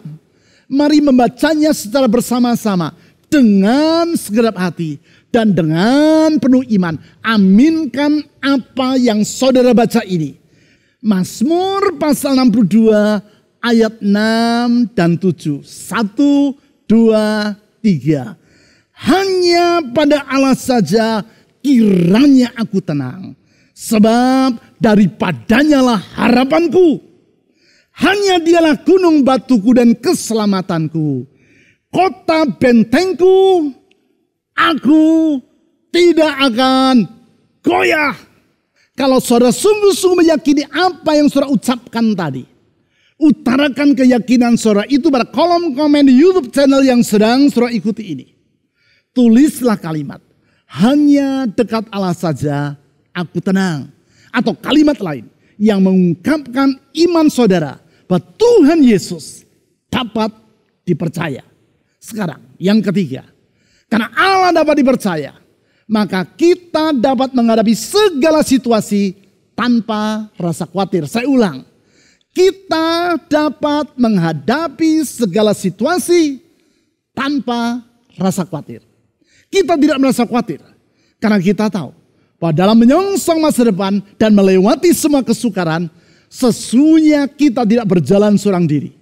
Mari membacanya secara bersama-sama dengan segenap hati dan dengan penuh iman. Aminkan apa yang saudara baca ini. Mazmur pasal 62 ayat 6 dan 7. 1, 2, 3. Hanya pada Allah saja kiranya aku tenang. Sebab daripadanya lah harapanku. Hanya dialah gunung batuku dan keselamatanku. Kota bentengku, aku tidak akan goyah. Kalau saudara sungguh-sungguh meyakini apa yang saudara ucapkan tadi, utarakan keyakinan saudara itu pada kolom komen di YouTube channel yang sedang saudara ikuti ini. Tulislah kalimat, hanya dekat Allah saja aku tenang. Atau kalimat lain yang mengungkapkan iman saudara bahwa Tuhan Yesus dapat dipercaya. Sekarang yang ketiga, karena Allah dapat dipercaya, maka kita dapat menghadapi segala situasi tanpa rasa khawatir. Saya ulang, kita dapat menghadapi segala situasi tanpa rasa khawatir. Kita tidak merasa khawatir karena kita tahu bahwa dalam menyongsong masa depan dan melewati semua kesukaran, sesungguhnya kita tidak berjalan seorang diri.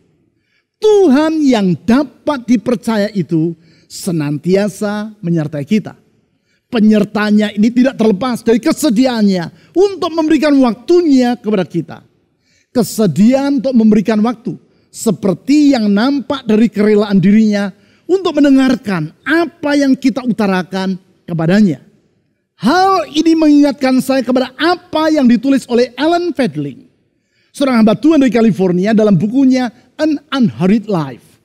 Tuhan yang dapat dipercaya itu senantiasa menyertai kita. Penyertanya ini tidak terlepas dari kesediaannya untuk memberikan waktunya kepada kita. Kesediaan untuk memberikan waktu, seperti yang nampak dari kerelaan dirinya untuk mendengarkan apa yang kita utarakan kepadanya. Hal ini mengingatkan saya kepada apa yang ditulis oleh Alan Fadling, seorang hamba Tuhan dari California, dalam bukunya An Unhurried Life,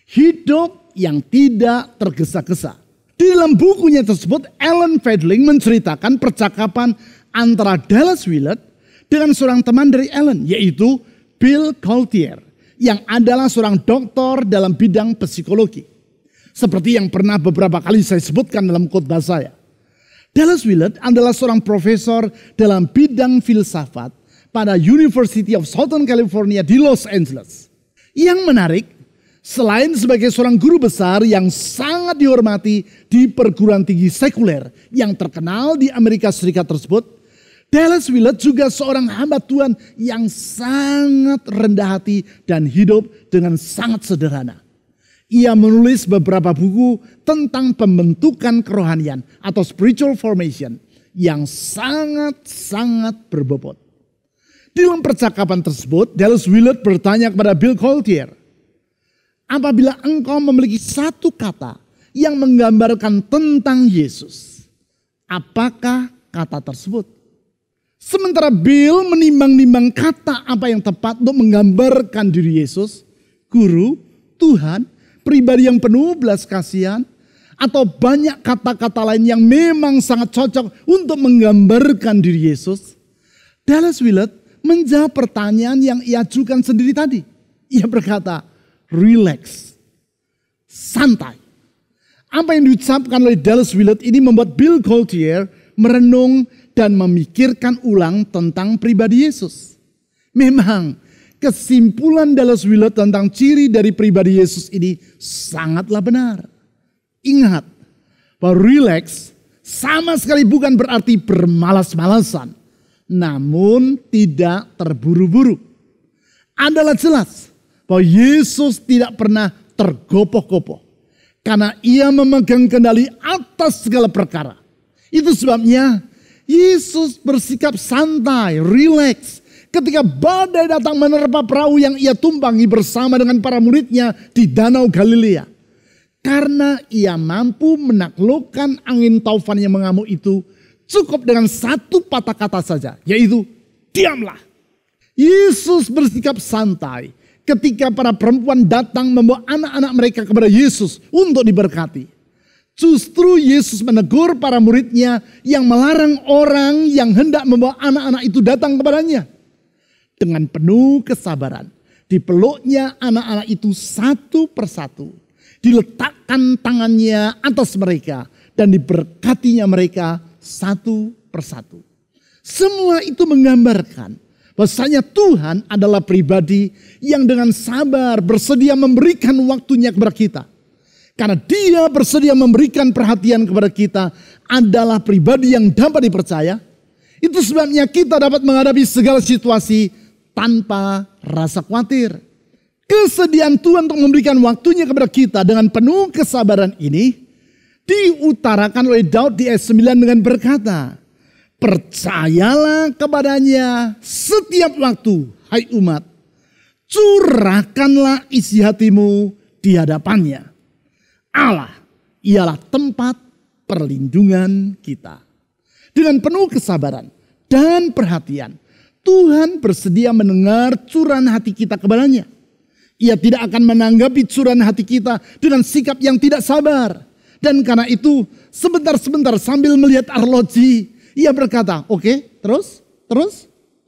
hidup yang tidak tergesa-gesa. Di dalam bukunya tersebut, Alan Fadling menceritakan percakapan antara Dallas Willard dengan seorang teman dari Alan, yaitu Bill Gaultiere, yang adalah seorang doktor dalam bidang psikologi. Seperti yang pernah beberapa kali saya sebutkan dalam khotbah saya. Dallas Willard adalah seorang profesor dalam bidang filsafat pada University of Southern California di Los Angeles. Yang menarik, selain sebagai seorang guru besar yang sangat dihormati di perguruan tinggi sekuler yang terkenal di Amerika Serikat tersebut, Dallas Willard juga seorang hamba Tuhan yang sangat rendah hati dan hidup dengan sangat sederhana. Ia menulis beberapa buku tentang pembentukan kerohanian atau spiritual formation yang sangat-sangat berbobot. Di dalam percakapan tersebut, Dallas Willard bertanya kepada Bill Gaultiere, apabila engkau memiliki satu kata yang menggambarkan tentang Yesus, apakah kata tersebut? Sementara Bill menimbang-nimbang kata apa yang tepat untuk menggambarkan diri Yesus, guru, Tuhan, pribadi yang penuh belas kasihan, atau banyak kata-kata lain yang memang sangat cocok untuk menggambarkan diri Yesus, Dallas Willard menjawab pertanyaan yang ia ajukan sendiri tadi. Ia berkata, relax, santai. Apa yang diucapkan oleh Dallas Willard ini membuat Bill Gaultiere merenung dan memikirkan ulang tentang pribadi Yesus. Memang kesimpulan Dallas Willard tentang ciri dari pribadi Yesus ini sangatlah benar. Ingat bahwa relax sama sekali bukan berarti bermalas-malasan. namun tidak terburu-buru. Adalah jelas bahwa Yesus tidak pernah tergopoh-gopoh karena ia memegang kendali atas segala perkara. Itu sebabnya Yesus bersikap santai, rileks ketika badai datang menerpa perahu yang ia tumpangi bersama dengan para muridnya di Danau Galilea. Karena ia mampu menaklukkan angin taufan yang mengamuk itu, cukup dengan satu patah kata saja, yaitu diamlah. Yesus bersikap santai ketika para perempuan datang membawa anak-anak mereka kepada Yesus untuk diberkati. Justru Yesus menegur para muridnya yang melarang orang yang hendak membawa anak-anak itu datang kepadanya. Dengan penuh kesabaran, dipeluknya anak-anak itu satu persatu. Diletakkan tangannya atas mereka dan diberkatinya mereka satu persatu. Semua itu menggambarkan bahwasanya Tuhan adalah pribadi yang dengan sabar bersedia memberikan waktunya kepada kita. Karena dia bersedia memberikan perhatian kepada kita adalah pribadi yang dapat dipercaya. Itu sebabnya kita dapat menghadapi segala situasi tanpa rasa khawatir. Kesediaan Tuhan untuk memberikan waktunya kepada kita dengan penuh kesabaran ini diutarakan oleh Daud di ayat 9 dengan berkata, percayalah kepadanya setiap waktu, hai umat, curahkanlah isi hatimu di hadapannya. Allah ialah tempat perlindungan kita. Dengan penuh kesabaran dan perhatian, Tuhan bersedia mendengar curahan hati kita kepadanya. Ia tidak akan menanggapi curahan hati kita dengan sikap yang tidak sabar. Dan karena itu sebentar-sebentar sambil melihat arloji, ia berkata, oke, terus,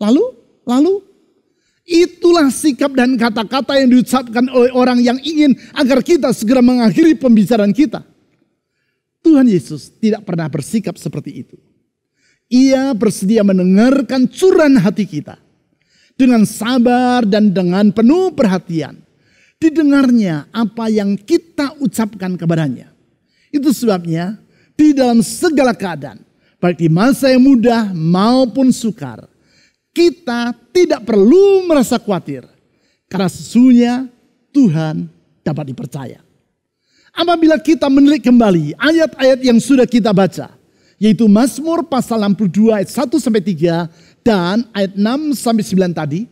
lalu. Itulah sikap dan kata-kata yang diucapkan oleh orang yang ingin agar kita segera mengakhiri pembicaraan kita. Tuhan Yesus tidak pernah bersikap seperti itu. Ia bersedia mendengarkan curahan hati kita. Dengan sabar dan dengan penuh perhatian. Didengarnya apa yang kita ucapkan kepadanya. Itu sebabnya di dalam segala keadaan, baik di masa yang mudah maupun sukar, kita tidak perlu merasa khawatir. Karena sesungguhnya Tuhan dapat dipercaya. Apabila kita menilik kembali ayat-ayat yang sudah kita baca, yaitu Mazmur pasal 62 ayat 1-3 dan ayat 6-9 tadi,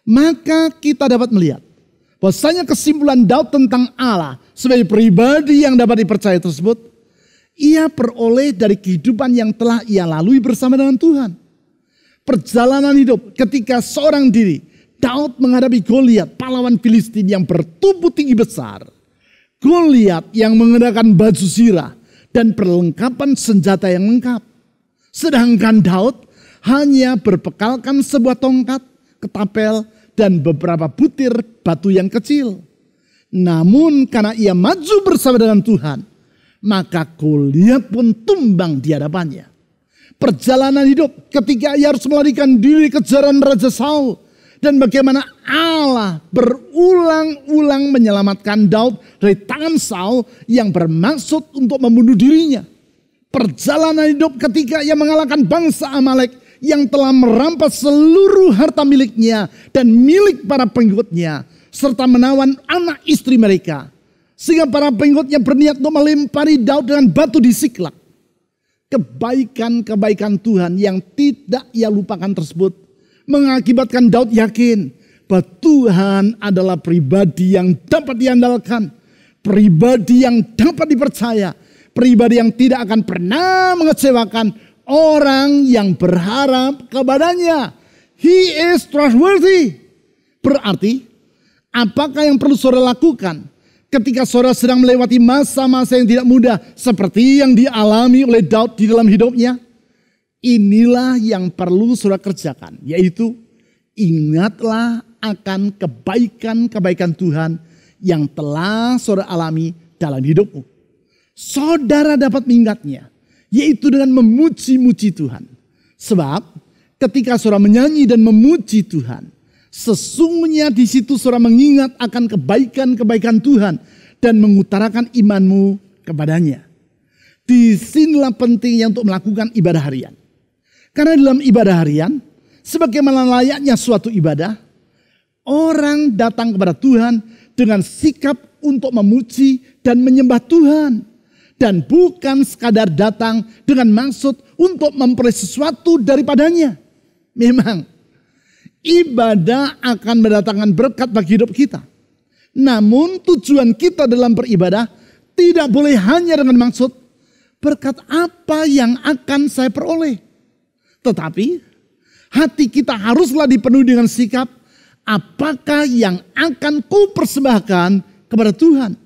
maka kita dapat melihat bahwasanya kesimpulan Daud tentang Allah sebagai pribadi yang dapat dipercaya tersebut, ia peroleh dari kehidupan yang telah ia lalui bersama dengan Tuhan. Perjalanan hidup ketika seorang diri, Daud menghadapi Goliat, pahlawan Filistin yang bertubuh tinggi besar. Goliat yang mengenakan baju zirah dan perlengkapan senjata yang lengkap. Sedangkan Daud hanya berbekalkan sebuah tongkat, ketapel, dan beberapa butir batu yang kecil. Namun karena ia maju bersama dengan Tuhan, maka Goliat pun tumbang di hadapannya. Perjalanan hidup ketika ia harus melarikan diri kejaran Raja Saul. Dan bagaimana Allah berulang-ulang menyelamatkan Daud dari tangan Saul yang bermaksud untuk membunuh dirinya. Perjalanan hidup ketika ia mengalahkan bangsa Amalek yang telah merampas seluruh harta miliknya dan milik para pengikutnya, serta menawan anak istri mereka. Sehingga para pengikutnya berniat untuk melempari Daud dengan batu di Siklak. Kebaikan-kebaikan Tuhan yang tidak ia lupakan tersebut mengakibatkan Daud yakin bahwa Tuhan adalah pribadi yang dapat diandalkan, pribadi yang dapat dipercaya, pribadi yang tidak akan pernah mengecewakan orang yang berharap kepadanya. He is trustworthy. Berarti, apakah yang perlu saudara lakukan ketika saudara sedang melewati masa-masa yang tidak mudah seperti yang dialami oleh Daud di dalam hidupnya? Inilah yang perlu saudara kerjakan, yaitu ingatlah akan kebaikan-kebaikan Tuhan yang telah saudara alami dalam hidupmu. Saudara dapat mengingatnya, yaitu dengan memuji-muji Tuhan. Sebab ketika saudara menyanyi dan memuji Tuhan, sesungguhnya di situ saudara mengingat akan kebaikan-kebaikan Tuhan dan mengutarakan imanmu kepadanya. Disinilah pentingnya untuk melakukan ibadah harian. Karena dalam ibadah harian, sebagaimana layaknya suatu ibadah, orang datang kepada Tuhan dengan sikap untuk memuji dan menyembah Tuhan. Dan bukan sekadar datang dengan maksud untuk memperoleh sesuatu daripadanya. Memang, ibadah akan mendatangkan berkat bagi hidup kita. Namun tujuan kita dalam beribadah tidak boleh hanya dengan maksud berkat apa yang akan saya peroleh. Tetapi hati kita haruslah dipenuhi dengan sikap apakah yang akan ku persembahkan kepada Tuhan.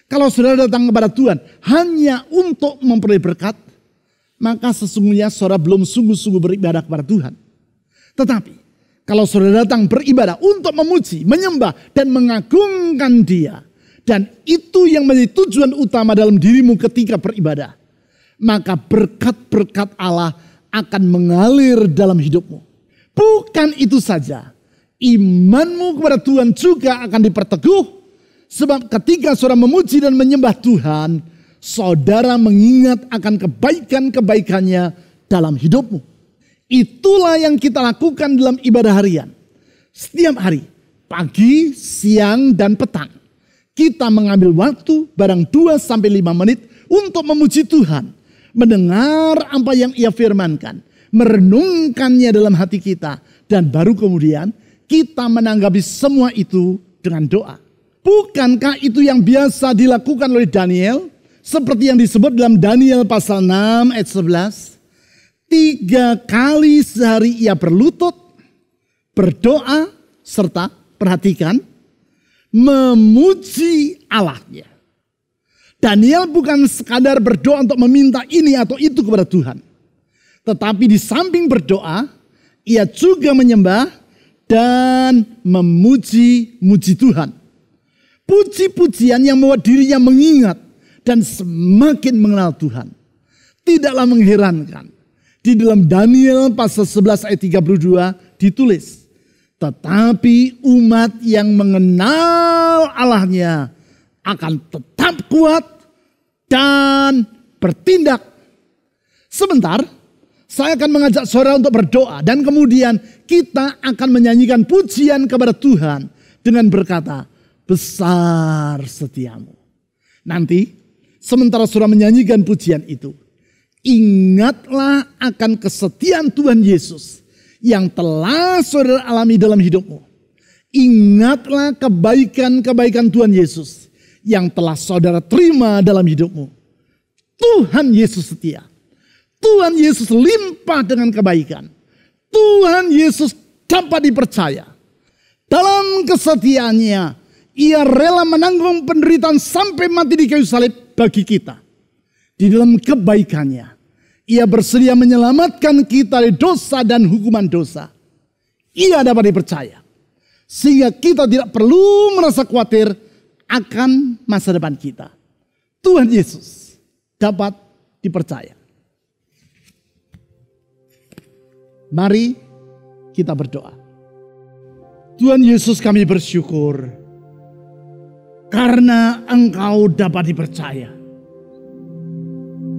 Kalau saudara datang kepada Tuhan hanya untuk memperoleh berkat, maka sesungguhnya saudara belum sungguh-sungguh beribadah kepada Tuhan. Tetapi kalau saudara datang beribadah untuk memuji, menyembah, dan mengagungkan Dia, dan itu yang menjadi tujuan utama dalam dirimu ketika beribadah, maka berkat-berkat Allah akan mengalir dalam hidupmu. Bukan itu saja, imanmu kepada Tuhan juga akan diperteguh. Sebab ketika saudara memuji dan menyembah Tuhan, saudara mengingat akan kebaikan-kebaikannya dalam hidupmu. Itulah yang kita lakukan dalam ibadah harian. Setiap hari, pagi, siang, dan petang, kita mengambil waktu barang 2-5 menit untuk memuji Tuhan. Mendengar apa yang Ia firmankan, merenungkannya dalam hati kita, dan baru kemudian kita menanggapi semua itu dengan doa. Bukankah itu yang biasa dilakukan oleh Daniel? Seperti yang disebut dalam Daniel pasal 6 ayat 11. 3 kali sehari ia berlutut, berdoa, serta perhatikan, memuji Allahnya. Daniel bukan sekadar berdoa untuk meminta ini atau itu kepada Tuhan. Tetapi di samping berdoa, ia juga menyembah dan memuji-muji Tuhan. Puji-pujian yang membuat dirinya mengingat dan semakin mengenal Tuhan. Tidaklah mengherankan. Di dalam Daniel pasal 11 ayat 32 ditulis. Tetapi umat yang mengenal Allahnya akan tetap kuat dan bertindak. Sebentar, saya akan mengajak saudara untuk berdoa. Dan kemudian kita akan menyanyikan pujian kepada Tuhan dengan berkata, besar setiamu. Nanti, sementara saudara menyanyikan pujian itu, ingatlah akan kesetiaan Tuhan Yesus yang telah saudara alami dalam hidupmu. Ingatlah kebaikan-kebaikan Tuhan Yesus yang telah saudara terima dalam hidupmu. Tuhan Yesus setia. Tuhan Yesus limpah dengan kebaikan. Tuhan Yesus dapat dipercaya. Dalam kesetiaannya, Ia rela menanggung penderitaan sampai mati di kayu salib bagi kita. Di dalam kebaikannya, Ia bersedia menyelamatkan kita dari dosa dan hukuman dosa. Ia dapat dipercaya. Sehingga kita tidak perlu merasa khawatir akan masa depan kita. Tuhan Yesus dapat dipercaya. Mari kita berdoa. Tuhan Yesus, kami bersyukur karena Engkau dapat dipercaya.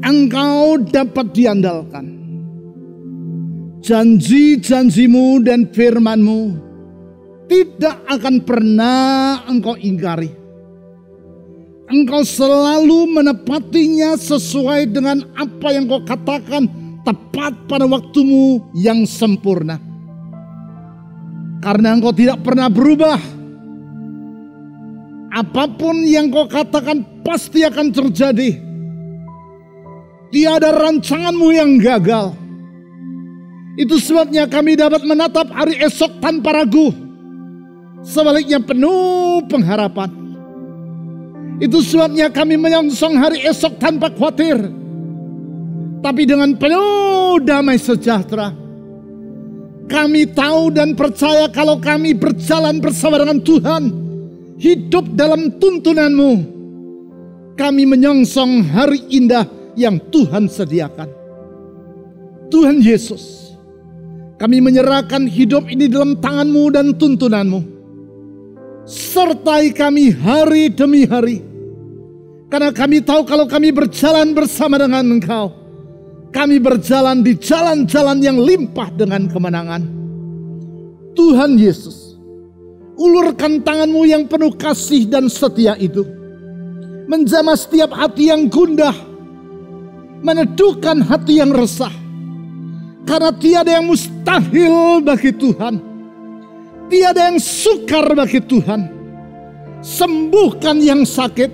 Engkau dapat diandalkan. Janji-janjimu dan firman-Mu tidak akan pernah Engkau ingkari. Engkau selalu menepatinya sesuai dengan apa yang Kau katakan tepat pada waktumu yang sempurna. Karena Engkau tidak pernah berubah. Apapun yang Kau katakan pasti akan terjadi. Tiada rancangan-Mu yang gagal. Itu sebabnya kami dapat menatap hari esok tanpa ragu. Sebaliknya penuh pengharapan. Itu sebabnya kami menyongsong hari esok tanpa khawatir. Tapi dengan penuh damai sejahtera. Kami tahu dan percaya kalau kami berjalan bersama dengan Tuhan. Hidup dalam tuntunan-Mu. Kami menyongsong hari indah yang Tuhan sediakan. Tuhan Yesus, kami menyerahkan hidup ini dalam tangan-Mu dan tuntunan-Mu. Sertai kami hari demi hari. Karena kami tahu kalau kami berjalan bersama dengan Engkau, kami berjalan di jalan-jalan yang limpah dengan kemenangan. Tuhan Yesus, ulurkan tangan-Mu yang penuh kasih dan setia itu, menjamah setiap hati yang gundah, meneduhkan hati yang resah. Karena tiada yang mustahil bagi Tuhan, tiada yang sukar bagi Tuhan. Sembuhkan yang sakit,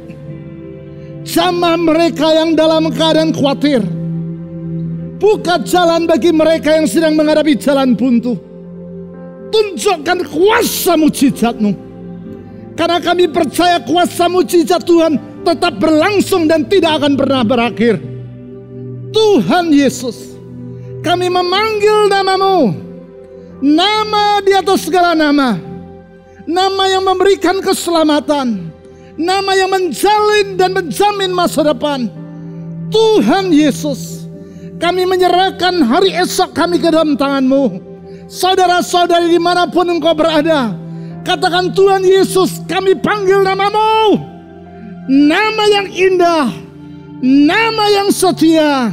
jamah mereka yang dalam keadaan khawatir, buka jalan bagi mereka yang sedang menghadapi jalan buntu. Tunjukkan kuasa mujizat-Mu, karena kami percaya kuasa mujizat Tuhan tetap berlangsung dan tidak akan pernah berakhir. Tuhan Yesus, kami memanggil nama-Mu, nama di atas segala nama, nama yang memberikan keselamatan, nama yang menjalin dan menjamin masa depan. Tuhan Yesus, kami menyerahkan hari esok kami ke dalam tangan-Mu. Saudara-saudari dimanapun engkau berada, katakan, Tuhan Yesus, kami panggil nama-Mu, nama yang indah, nama yang setia,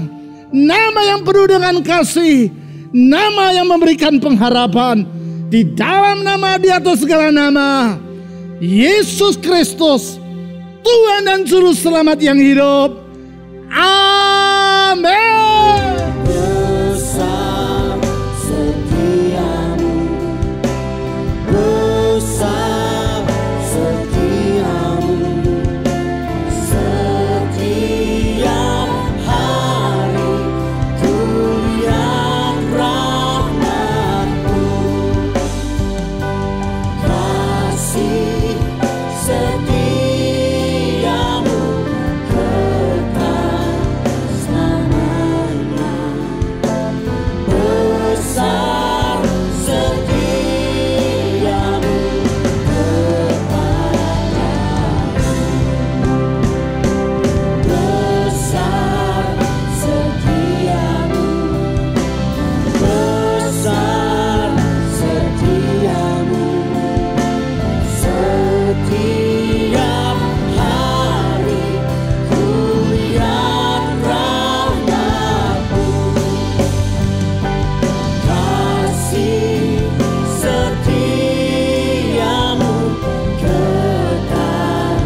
nama yang penuh dengan kasih, nama yang memberikan pengharapan. Di dalam nama di atas segala nama, Yesus Kristus, Tuhan dan Juru Selamat yang hidup. Amin. Besar setiamu, besar setiamu, setiap hari ku lihat rahmat-Mu, kasih setiamu kekal selamanya. Besar setiamu kepadaku, besar setiamu, besar setiamu, setiap hari ku lihat rahmat-Mu, kasih setiamu kekal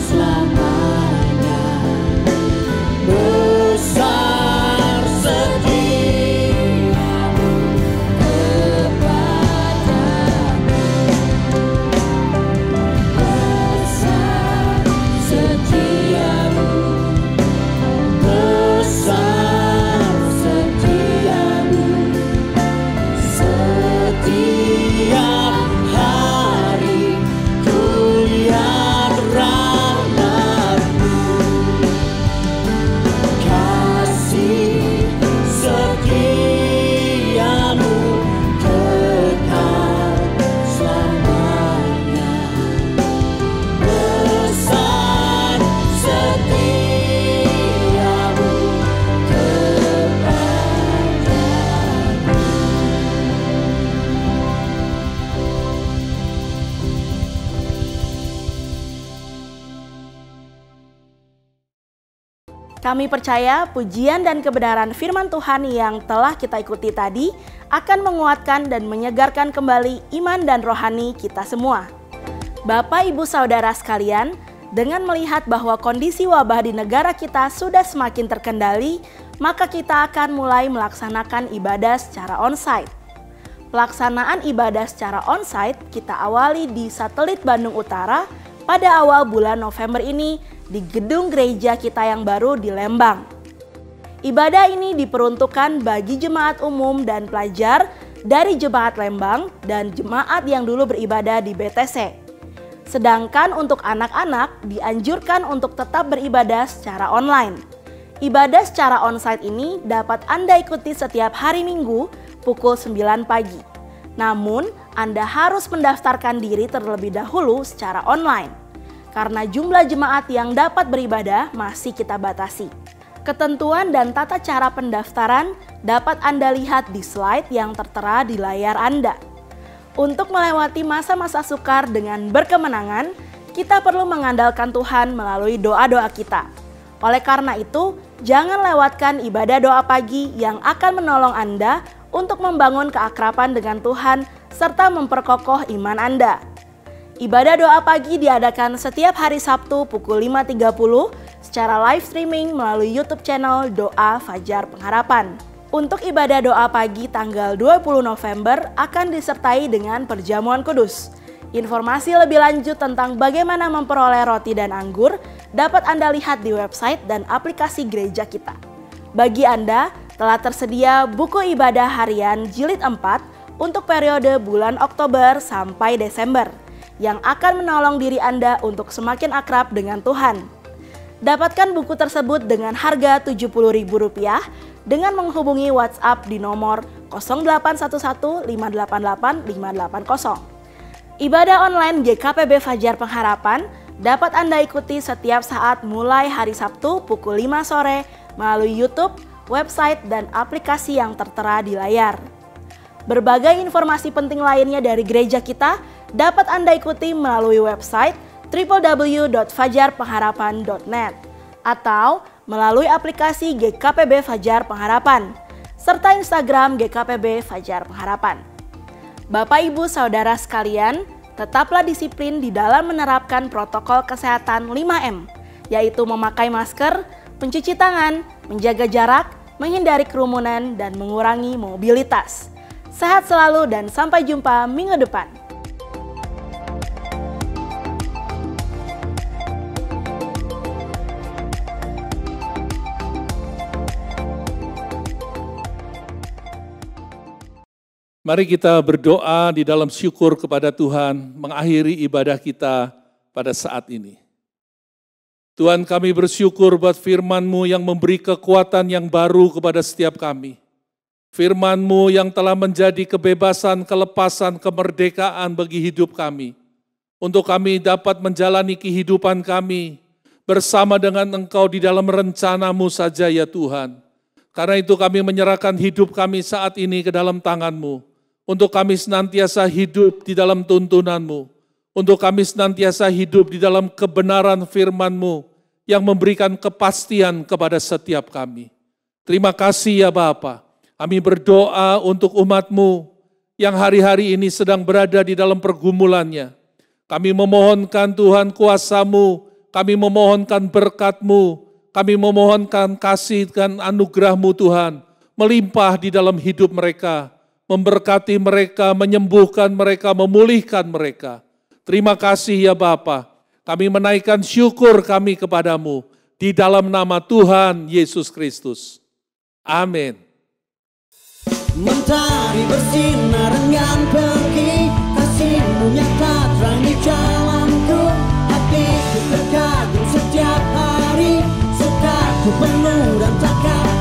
selamanya. Besar setiamu kepadaku, besar setiamu, besar setiamu, setiap hari ku lihat rahmat-Mu, kasih setiamu kekal selamanya. Besar setiamu kepadaku. Kami percaya pujian dan kebenaran firman Tuhan yang telah kita ikuti tadi akan menguatkan dan menyegarkan kembali iman dan rohani kita semua. Bapak, Ibu, Saudara sekalian, dengan melihat bahwa kondisi wabah di negara kita sudah semakin terkendali, maka kita akan mulai melaksanakan ibadah secara onsite. Pelaksanaan ibadah secara onsite kita awali di Satelit Bandung Utara pada awal bulan November ini di gedung gereja kita yang baru di Lembang. Ibadah ini diperuntukkan bagi jemaat umum dan pelajar dari Jemaat Lembang dan jemaat yang dulu beribadah di BTC. Sedangkan untuk anak-anak dianjurkan untuk tetap beribadah secara online. Ibadah secara onsite ini dapat Anda ikuti setiap hari Minggu pukul 9 pagi. Namun, Anda harus mendaftarkan diri terlebih dahulu secara online. Karena jumlah jemaat yang dapat beribadah masih kita batasi. Ketentuan dan tata cara pendaftaran dapat Anda lihat di slide yang tertera di layar Anda. Untuk melewati masa-masa sukar dengan berkemenangan, kita perlu mengandalkan Tuhan melalui doa-doa kita. Oleh karena itu, Jangan lewatkan ibadah doa pagi yang akan menolong Anda untuk membangun keakraban dengan Tuhan serta memperkokoh iman Anda. Ibadah doa pagi diadakan setiap hari Sabtu pukul 5.30 secara live streaming melalui YouTube channel Doa Fajar Pengharapan. Untuk ibadah doa pagi tanggal 20 November akan disertai dengan perjamuan kudus. Informasi lebih lanjut tentang bagaimana memperoleh roti dan anggur dapat Anda lihat di website dan aplikasi gereja kita. Bagi Anda, telah tersedia buku ibadah harian jilid 4 untuk periode bulan Oktober sampai Desember yang akan menolong diri Anda untuk semakin akrab dengan Tuhan. Dapatkan buku tersebut dengan harga Rp70.000 dengan menghubungi WhatsApp di nomor 0811 588 580. Ibadah online GKPB Fajar Pengharapan dapat Anda ikuti setiap saat mulai hari Sabtu pukul 5 sore melalui YouTube, website, dan aplikasi yang tertera di layar. Berbagai informasi penting lainnya dari gereja kita dapat Anda ikuti melalui website www.fajarpengharapan.net atau melalui aplikasi GKPB Fajar Pengharapan serta Instagram GKPB Fajar Pengharapan. Bapak, Ibu, Saudara sekalian, tetaplah disiplin di dalam menerapkan protokol kesehatan 5M, yaitu memakai masker, mencuci tangan, menjaga jarak, menghindari kerumunan, dan mengurangi mobilitas. Sehat selalu dan sampai jumpa minggu depan. Mari kita berdoa di dalam syukur kepada Tuhan, mengakhiri ibadah kita pada saat ini. Tuhan, kami bersyukur buat firman-Mu yang memberi kekuatan yang baru kepada setiap kami. Firman-Mu yang telah menjadi kebebasan, kelepasan, kemerdekaan bagi hidup kami. Untuk kami dapat menjalani kehidupan kami bersama dengan Engkau di dalam rencana-Mu saja ya Tuhan. Karena itu kami menyerahkan hidup kami saat ini ke dalam tangan-Mu. Untuk kami senantiasa hidup di dalam tuntunan-Mu. Untuk kami senantiasa hidup di dalam kebenaran firman-Mu yang memberikan kepastian kepada setiap kami. Terima kasih ya Bapa. Kami berdoa untuk umat-Mu yang hari-hari ini sedang berada di dalam pergumulannya. Kami memohonkan Tuhan kuasa-Mu, kami memohonkan berkat-Mu, kami memohonkan kasih dan anugerah-Mu Tuhan, melimpah di dalam hidup mereka, memberkati mereka, menyembuhkan mereka, memulihkan mereka. Terima kasih ya Bapa. Kami menaikkan syukur kami kepadamu di dalam nama Tuhan Yesus Kristus. Amin. Mentari bersinar dengan pergi, kasih-Mu nyata terangi jalanku. Hatiku terkagum setiap hari, sukaku penuh dan takkan